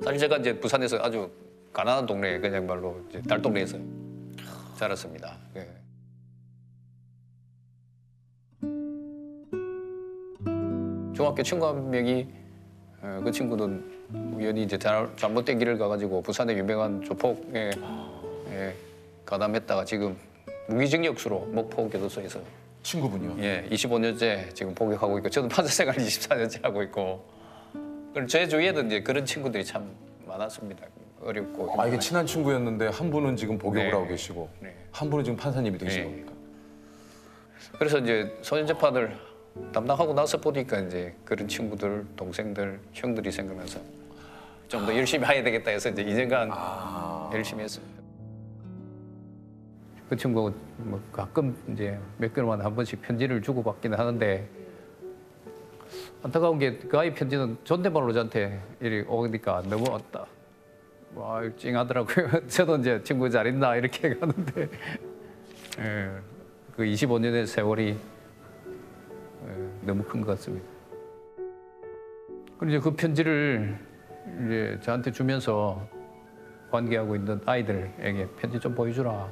사실 제가 이제 부산에서 아주 가난한 동네 그냥 말로 이제 달동네에서 자랐습니다. 예. 중학교 친구 한 명이 그 친구는 우연히 이제 잘못된 길을 가가지고 부산의 유명한 조폭에 가담했다가 지금 무기징역수로 목포교도소에서 친구분이요? 예, 25년째 지금 복역하고 있고 저도 판사 생활 24년째 하고 있고 그리고 제 주위에는 이제 그런 친구들이 참 많았습니다. 어렵고 아 이게 친한 친구였는데 한 분은 지금 복역을 네. 하고 계시고 한 분은 지금 판사님이 되신 겁니까? 그래서 이제 소년재판을 담당하고 나서 보니까 이제 그런 친구들, 동생들, 형들이 생각나서 좀 더 열심히 해야 되겠다 해서 이제 2년간 열심히 했습니다. 그 친구가 뭐 가끔 이제 몇 개월 만에 한 번씩 편지를 주고받기는 하는데 안타까운 게 그 아이 편지는 존댓말로 저한테 이리 오니까 너무 왔다. 와, 찡하더라고요. 저도 이제 친구 잘 있나 이렇게 가는데 그 25년의 세월이 너무 큰 것 같습니다. 그리고 이제 그 편지를 이제 저한테 주면서 관계하고 있는 아이들에게 편지 좀 보여주라.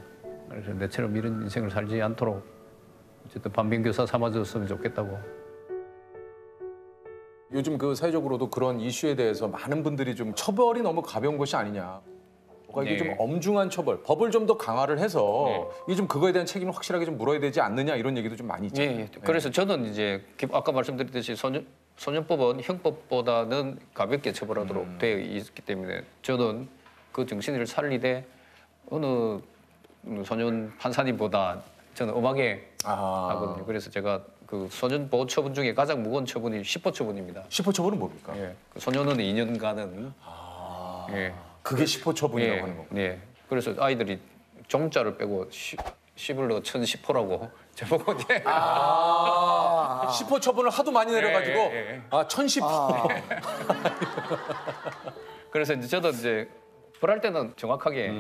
그래서 내처럼 이런 인생을 살지 않도록 어쨌든 반면교사 삼아줬으면 좋겠다고. 요즘 그 사회적으로도 그런 이슈에 대해서 많은 분들이 좀 처벌이 너무 가벼운 것이 아니냐. 뭔가 이게 좀 엄중한 처벌, 법을 좀 더 강화를 해서 이게 좀 그거에 대한 책임을 확실하게 좀 물어야 되지 않느냐 이런 얘기도 좀 많이 있잖아요. 예. 그래서 저는 이제 아까 말씀드렸듯이 소년법은 형법보다는 가볍게 처벌하도록 되어 있기 때문에 저는 그 정신을 살리되 어느 소년 판사님보다 저는 엄하게 하거든요. 그래서 제가 그 소년 보호 처분 중에 가장 무거운 처분이 10호 처분입니다. 10호 처분은 뭡니까? 예. 그 소년은 2년간은 예. 그게 10호 처분이라고 하는 거고. 네. 그래서 아이들이 종자를 빼고 10을 넣어 1010호라고 저보고 이제 10호 처분을 하도 많이 내려가지고 1010호. 그래서 이제 저도 이제 벌할 때는 정확하게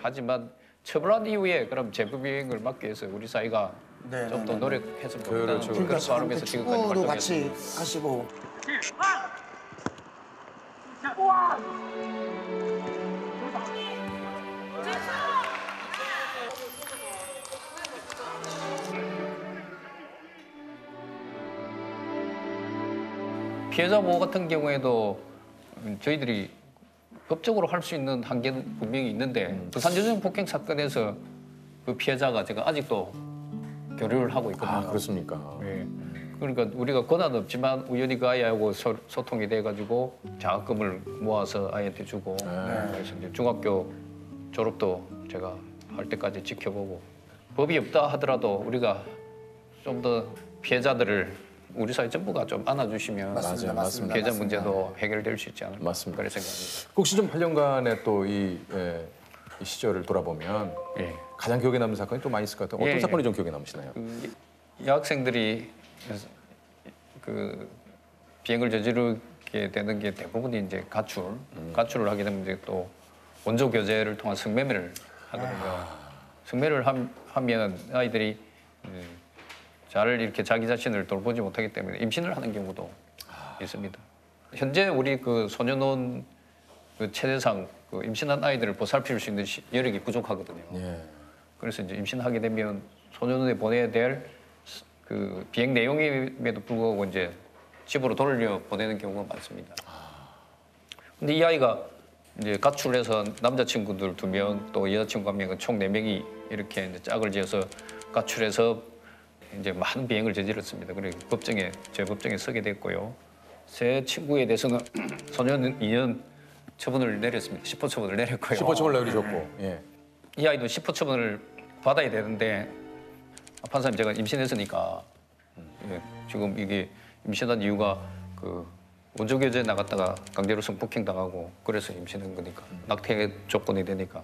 하지만 처벌한 이후에 그럼 재부비행을 막기 위해서 우리 사회가 좀 더 노력해서 그렇죠. 그러니까 바람에서 지금까지 축구도 같이 활동했습니다. 하시고 피해자 보호 같은 경우에도 저희들이 법적으로 할 수 있는 한계는 분명히 있는데 부산여중 폭행 사건에서 그 피해자가 제가 아직도 교류를 하고 있거든요. 아 그렇습니까? 예. 그러니까 우리가 권한 없지만 우연히 그 아이하고 소통이 돼가지고 장학금을 모아서 아이한테 주고 그래서 이제 중학교 졸업도 제가 할 때까지 지켜보고 법이 없다 하더라도 우리가 좀 더 피해자들을 우리 사회 전부가 좀 안아주시면 맞습니다. 피해자 문제도 해결될 수 있지 않을까 맞습니다. 그런 생각입니다. 혹시 좀 8년간의 또 이 시절을 돌아보면 가장 기억에 남는 사건이 또 많이 있을 것 같아요. 어떤 사건이 좀 기억에 남으시나요? 여학생들이 그 비행을 저지르게 되는 게 대부분이 이제 가출을 하게 되면 이제 또 원조 교제를 통한 성매매를 하거든요. 성매매를 하면 아이들이 잘 이렇게 자기 자신을 돌보지 못하기 때문에 임신을 하는 경우도 있습니다. 현재 우리 그 소년원 그 최대상 그 임신한 아이들을 보살필 수 있는 여력이 부족하거든요. 그래서 이제 임신하게 되면 소년원에 보내야 될 그 비행 내용임에도 불구하고 이제 집으로 돌려 보내는 경우가 많습니다. 근데 이 아이가 이제 가출해서 남자친구들 2명 또 여자친구 1명은 총 4명이 이렇게 이제 짝을 지어서 가출해서 이제 많은 비행을 저질렀습니다. 그리고 제 법정에 서게 됐고요. 제 친구에 대해서는 소년 2년 처분을 내렸습니다. 10호 처분을 내렸고요. 10호 처분을 내리셨고. 예. 이 아이도 10호 처분을 받아야 되는데 판사님 제가 임신했으니까 예, 지금 이게 임신한 이유가 그 원조교제에 나갔다가 강제로 성폭행 당하고 그래서 임신한 거니까 낙태 조건이 되니까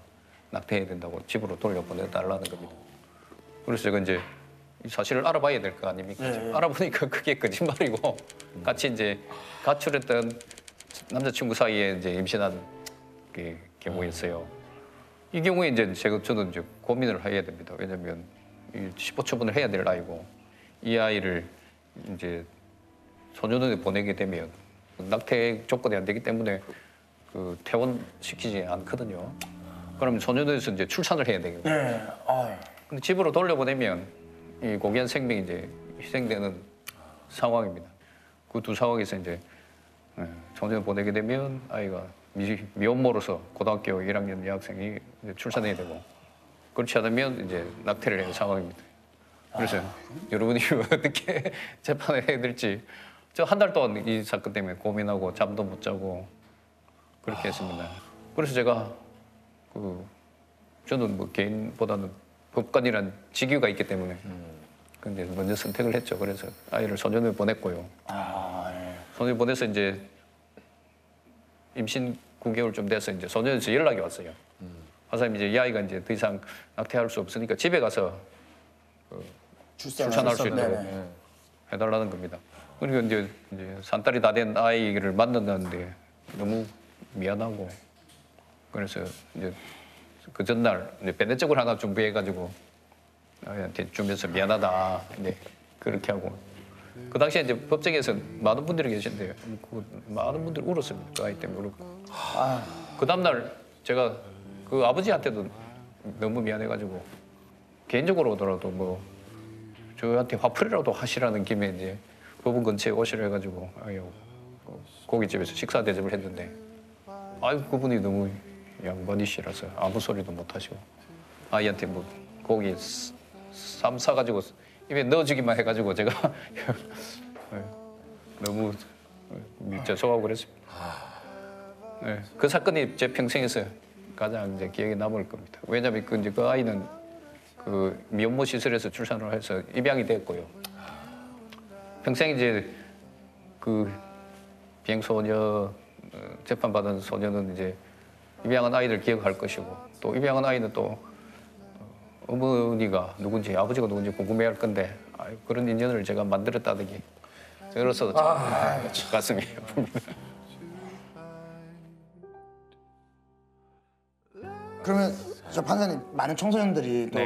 낙태해야 된다고 집으로 돌려보내달라는 겁니다. 그래서 제가 이제 이 사실을 알아봐야 될 거 아닙니까? 네. 알아보니까 그게 거짓말이고 같이 이제 가출했던 남자친구 사이에 이제 임신한 그 경우였어요. 이 경우에 이제 저는 이제 고민을 해야 됩니다. 왜냐하면 이 10호 처분을 해야 될 나이고 이 아이를 이제 소년원에 보내게 되면 낙태 조건이 안 되기 때문에 그 퇴원시키지 않거든요. 그러면 소년원에서 이제 출산을 해야 되거든요. 네. 근데 집으로 돌려보내면 이 고귀한 생명이 이제 희생되는 상황입니다. 그 두 상황에서 이제 소년을 보내게 되면 아이가 미혼모로서 고등학교 1학년 여학생이 이제 출산해야 되고 그렇지 않으면 이제 낙태를 하는 상황입니다. 그래서 여러분이 어떻게 재판을 해야 될지 저 한 달 동안 이 사건 때문에 고민하고 잠도 못 자고 그렇게 했습니다. 그래서 제가 저는 뭐 개인보다는 법관이란 직위가 있기 때문에 근데 먼저 선택을 했죠. 그래서 아이를 소년을 보냈고요. 소년을 보내서 이제 임신 9개월 좀 돼서 이제 소년에서 연락이 왔어요. 판사님 이제 이 아이가 이제 더 이상 낙태할 수 없으니까 집에 가서 출산할 수 있도록 해달라는 겁니다. 그러니까 이제 산딸이 다 된 아이를 만났는데 너무 미안하고 그래서 이제 그 전날 이제 배내적을 하나 준비해가지고 아이한테 주면서 미안하다 이제 그렇게 하고 그 당시에 이제 법정에서 많은 분들이 계신데요. 그 많은 분들이 울었습니다. 그 아이 때문에 울었고. 그 다음날 제가 그 아버지한테도 너무 미안해가지고 개인적으로 오더라도 뭐 저한테 화풀이라도 하시라는 김에 이제 법원 근처에 오시라 해가지고 아유 고깃집에서 식사 대접을 했는데 아유 그분이 너무 양반이시라서 아무 소리도 못 하시고 아이한테 뭐 고기 쌈 싸가지고 입에 넣어주기만 해가지고 제가 너무 죄송하고 그랬습니다. 네, 그 사건이 제 평생에서 가장 이제 기억에 남을 겁니다. 왜냐하면 그 아이는 그 미혼모 시설에서 출산을 해서 입양이 됐고요. 평생 이제 그 비행소녀 재판받은 소녀는 이제 입양한 아이들 기억할 것이고 또 입양한 아이는 또 어머니가 누군지 아버지가 누군지 궁금해할 건데 그런 인연을 제가 만들었다는 게 저로서 가슴이 아픕니다. 그러면 저 판사님 많은 청소년들이 또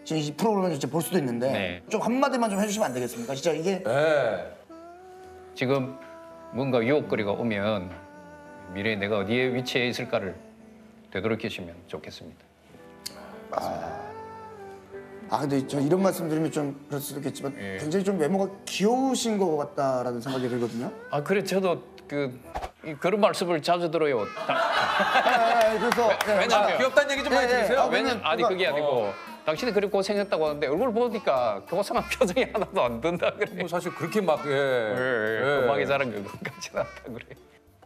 지금 이 프로그램을 볼 수도 있는데 좀 한마디만 좀 해주시면 안 되겠습니까? 진짜 이게 지금 뭔가 유혹거리가 오면 미래에 내가 어디에 위치해 있을까를 되돌이키시면 좋겠습니다. 근데 저 이런 말씀 드리면 좀 그럴 수도 있겠지만 굉장히 좀 외모가 귀여우신 것 같다라는 생각이 들거든요. 그래 저도 그런 말씀을 자주 들어요. 그래서 왜냐면 귀엽다는 얘기 좀 많이 들으세요? 아니 그게 아니고 당신이 그렇게 고생했다고 하는데 얼굴 보니까 고상한 표정이 하나도 안 든다 그래. 뭐 사실 그렇게 막 음악이 잘한 것 같지는 않다 그래.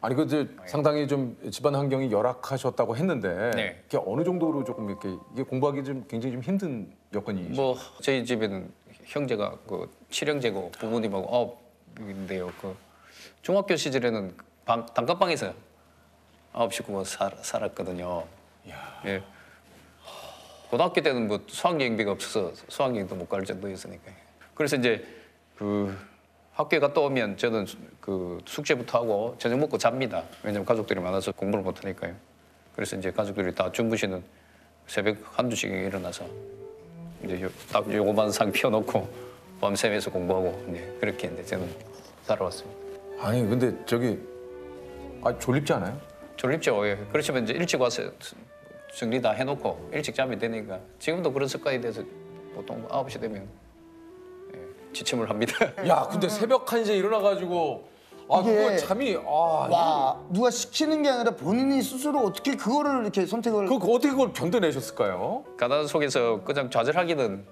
아니 그 이제 상당히 좀 집안 환경이 열악하셨다고 했는데 이게 어느 정도로 조금 이렇게 이게 공부하기 좀 굉장히 좀 힘든 여건이죠. 뭐 저희 집에는 형제가 그 7형제고 부모님하고 9인데요. 그 중학교 시절에는 단칸방에서 9 식구가 살았거든요. 예. 고등학교 때는 뭐 수학여행비가 없어서 수학여행도 못 갈 정도였으니까. 그래서 이제 그 학교에 갔다 오면 저는 그 숙제부터 하고 저녁 먹고 잡니다. 왜냐면 가족들이 많아서 공부를 못 하니까요. 그래서 이제 가족들이 다 주무시는 새벽 1~2시에 일어나서 이제 딱 요거만 상 피워놓고 밤새면서 공부하고 이제 그렇게 이제 저는 살아왔습니다. 아니 근데 저기 졸립지 않아요? 졸립죠. 예. 그렇지만 이제 일찍 와서 정리 다 해놓고 일찍 자면 되니까 지금도 그런 습관이 돼서 보통 9시 되면 지침을 합니다. 야 근데 새벽 1시에 일어나가지고 아, 그거 참이 와 누가 시키는 게 아니라 본인이 스스로 어떻게 그거를 이렇게 선택을 어떻게 그걸 견뎌내셨을까요? 가난 속에서 그냥 좌절하기는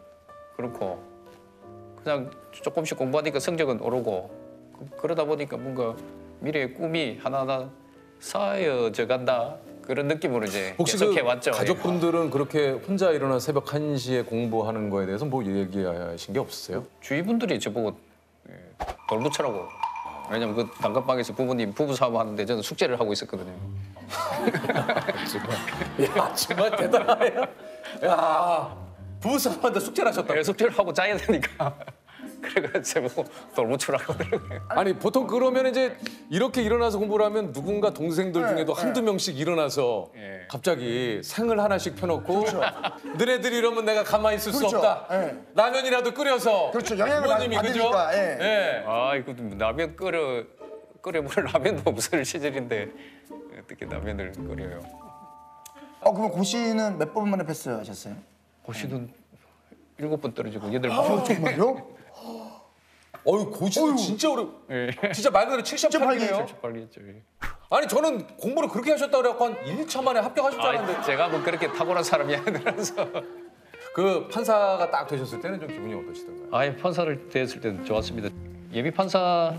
그렇고 그냥 조금씩 공부하니까 성적은 오르고 그러다 보니까 뭔가 미래의 꿈이 하나하나 쌓여져 간다 그런 느낌으로 이제 혹시 계속 그 해왔죠. 가족분들은 그렇게 혼자 일어나 새벽 1시에 공부하는 거에 대해서 뭐 얘기하신 게 없으세요? 주위 분들이 저보고 돌부처라고. 왜냐면 그 단칸방에서 부모님 부부 사업 하는데 저는 숙제를 하고 있었거든요. 야 정말 대단하네. 야 부부 사업한테 숙제를 하셨다고? 네, 숙제를 하고 짜야 되니까. 그래가지고 저보고 돌부처라고 하더라고요. 아니 보통 그러면 이제 이렇게 일어나서 공부를 하면 누군가 동생들 중에도 한두 명씩 일어나서 갑자기 생을 하나씩 펴놓고 너네들이 이러면 내가 가만히 있을 수 없다. 라면이라도 끓여서 영향을 부모님이 그죠? 받으니까. 아 이거 라면 끓여볼 라면도 없을 시절인데 어떻게 라면을 끓여요? 그럼 고시는 몇 번 만에 패스하셨어요? 고시는 7번 떨어지고 8번. 정말요? 어유 고시는 진짜 어려. 진짜 말 그대로 78이네요. 78이었죠. 아니 저는 공부를 그렇게 하셨다고 그래갖고 한 1차 만에 합격하실 줄 알았는데. 제가 뭐 그렇게 탁월한 사람이 아니라서. 그 판사가 딱 되셨을 때는 좀 기분이 어떠시던가요? 판사를 됐을 때는 좋았습니다. 예비 판사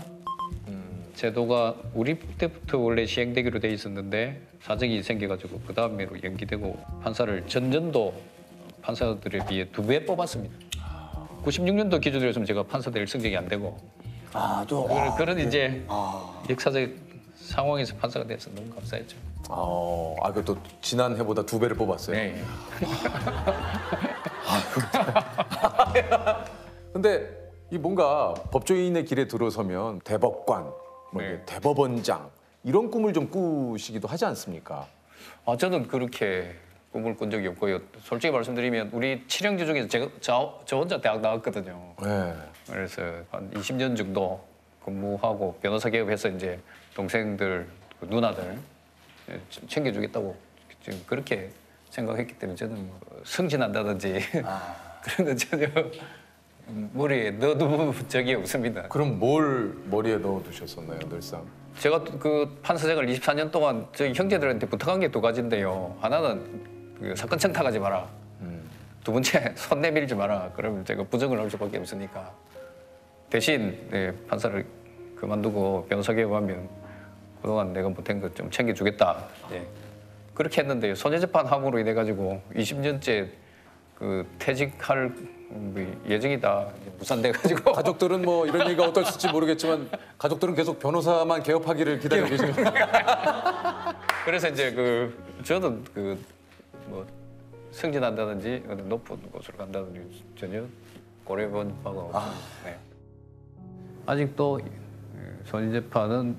제도가 우리 때부터 원래 시행되기로 돼 있었는데 사정이 생겨가지고 그 다음에로 연기되고 판사를 전년도 판사들에 비해 2배 뽑았습니다. 96년도 기준으로 했으면 제가 판사 될 성적이 안 되고 그런 이제 역사적 상황에서 판사가 돼서 너무 감사했죠. 그또 지난 해보다 2배를 뽑았어요. 네. 근데 이 뭔가 법조인의 길에 들어서면 대법관, 대법원장 이런 꿈을 좀 꾸시기도 하지 않습니까? 저는 그렇게 꿈을 꾼 적이 없고요. 솔직히 말씀드리면 우리 칠형제 중에서 저 혼자 대학 나왔거든요. 그래서 한 20년 정도 근무하고 변호사 개업해서 이제 동생들, 누나들 챙겨주겠다고 지금 그렇게 생각했기 때문에 저는 승진한다든지 그런 건 전혀 머리에 넣어둔 적이 없습니다. 그럼 뭘 머리에 넣어두셨었나요, 늘상? 제가 그 판사 생활 24년 동안 저희 형제들한테 부탁한 게 2가지인데요. 하나는 그 사건 청탁하지 마라. 2번째 손 내밀지 마라. 그러면 제가 부정을 할 수밖에 없으니까 대신 판사를 그만두고 변호사 개업하면 그동안 내가 못한 것 좀 챙겨주겠다. 그렇게 했는데 손해재판 함으로 인해 가지고 20년째 그 퇴직할 예정이다. 무산돼가지고 가족들은 뭐 이런 얘기가 어떨지 모르겠지만 가족들은 계속 변호사만 개업하기를 기다리고 계시는 거예요. 그래서 이제 저는 뭐 승진한다든지 높은 곳으로 간다든지 전혀 고려해본 바가 없습니다. 아직도 손해재판은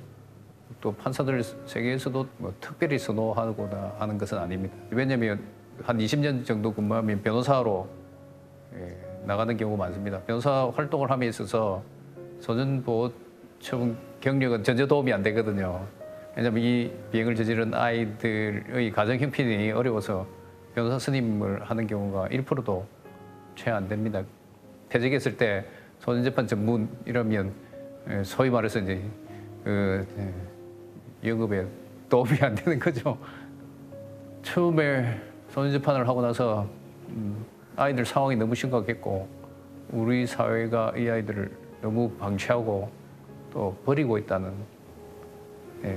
또 판사들 세계에서도 뭐 특별히 선호하거나 하는 것은 아닙니다. 왜냐하면 한 20년 정도 근무하면 변호사로 나가는 경우가 많습니다. 변호사 활동을 함에 있어서 소년보호처분 경력은 전혀 도움이 안 되거든요. 왜냐하면 이 비행을 저지른 아이들의 가정 형편이 어려워서 변호사 선임을 하는 경우가 1%도 채 안 됩니다. 퇴직했을 때 소년재판 전문 이러면 소위 말해서 이제 영업에 도움이 안 되는 거죠. 처음에 소년재판을 하고 나서 아이들 상황이 너무 심각했고 우리 사회가 이 아이들을 너무 방치하고 또 버리고 있다는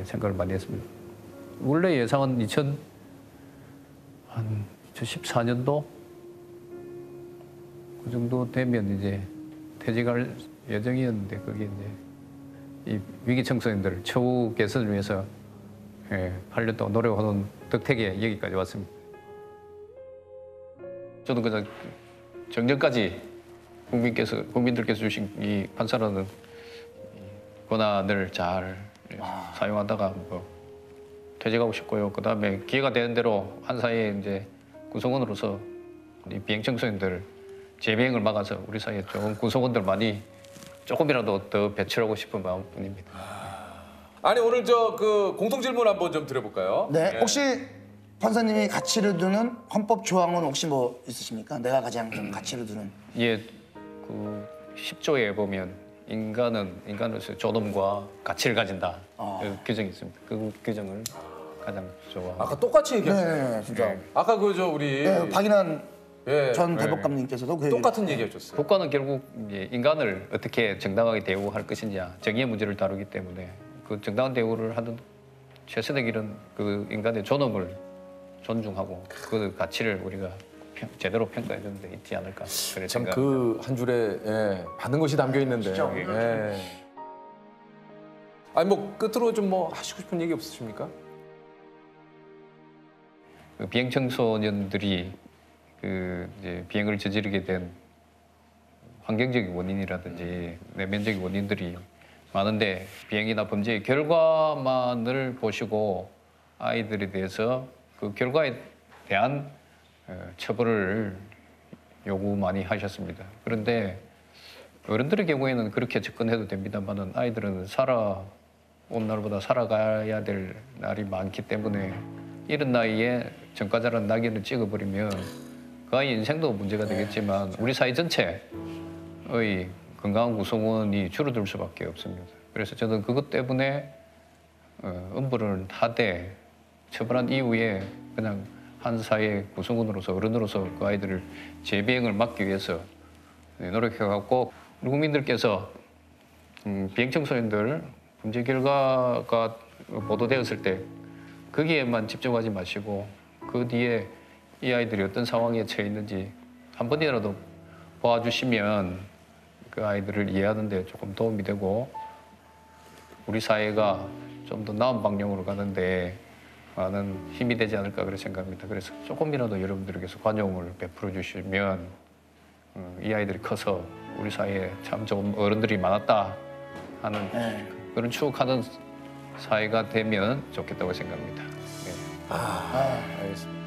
생각을 많이 했습니다. 원래 예상은 2014년도 그 정도 되면 이제 퇴직할 예정이었는데 그게 이제 이 위기 청소년들 처우 개선을 위해서 8년 동안 노력하는 덕택에 여기까지 왔습니다. 저는 그냥 정년까지 국민들께서 주신 이 판사라는 권한을 잘 사용하다가 퇴직하고 싶고요. 그다음에 기회가 되는 대로 한사회 이제 구성원으로서 이 비행 청소년들 재비행을 막아서 우리 사이에 좋은 구성원들 많이 조금이라도 더 배출하고 싶은 마음뿐입니다. 아니 오늘 그 공통 질문 한번 좀 드려볼까요? 네. 혹시 판사님이 가치를 두는 헌법 조항은 혹시 뭐 있으십니까? 내가 가장 좀 가치를 두는. 그 10조에 보면 인간으로서 존엄과 가치를 가진다. 그 규정이 있습니다. 그 규정을 가장 좋아. 아까 똑같이 얘기하셨어요. 네, 진짜. 아까 그저 우리 박인환 예, 전 대법관님께서도 그 똑같은 얘기해줬어요. 국가는 결국 이제 인간을 어떻게 정당하게 대우할 것이냐 정의의 문제를 다루기 때문에 그 정당한 대우를 하는 최선의 길은 그 인간의 존엄을 존중하고 그 가치를 우리가 제대로 평가해 주는 데 있지 않을까. 참 그 한 줄에 많은 것이 담겨 있는데. 아니 뭐 끝으로 좀 뭐 하시고 싶은 얘기 없으십니까? 그 비행 청소년들이 그 이제 비행을 저지르게 된 환경적인 원인이라든지 내면적인 원인들이 많은데 비행이나 범죄의 결과만을 보시고 아이들에 대해서 그 결과에 대한 처벌을 요구 많이 하셨습니다. 그런데 어른들의 경우에는 그렇게 접근해도 됩니다만은 아이들은 살아온 날보다 살아가야 될 날이 많기 때문에 이른 나이에 전과자라는 낙인을 찍어버리면 그 아이 인생도 문제가 되겠지만 우리 사회 전체의 건강한 구성원이 줄어들 수밖에 없습니다. 그래서 저는 그것 때문에 엄벌을 하되 처벌한 이후에 그냥 한 사회 구성원으로서 어른으로서 그 아이들을 재비행을 막기 위해서 노력해갖고 우리 국민들께서 비행 청소년들 범죄 결과가 보도되었을 때 거기에만 집중하지 마시고 그 뒤에 이 아이들이 어떤 상황에 처해 있는지 한 번이라도 봐주시면 그 아이들을 이해하는 데 조금 도움이 되고 우리 사회가 좀 더 나은 방향으로 가는데 많은 힘이 되지 않을까 그렇게 생각합니다. 그래서 조금이라도 여러분들께서 관용을 베풀어 주시면 이 아이들이 커서 우리 사회에 참 좋은 어른들이 많았다 하는 그런 추억하는 사회가 되면 좋겠다고 생각합니다. 알겠습니다.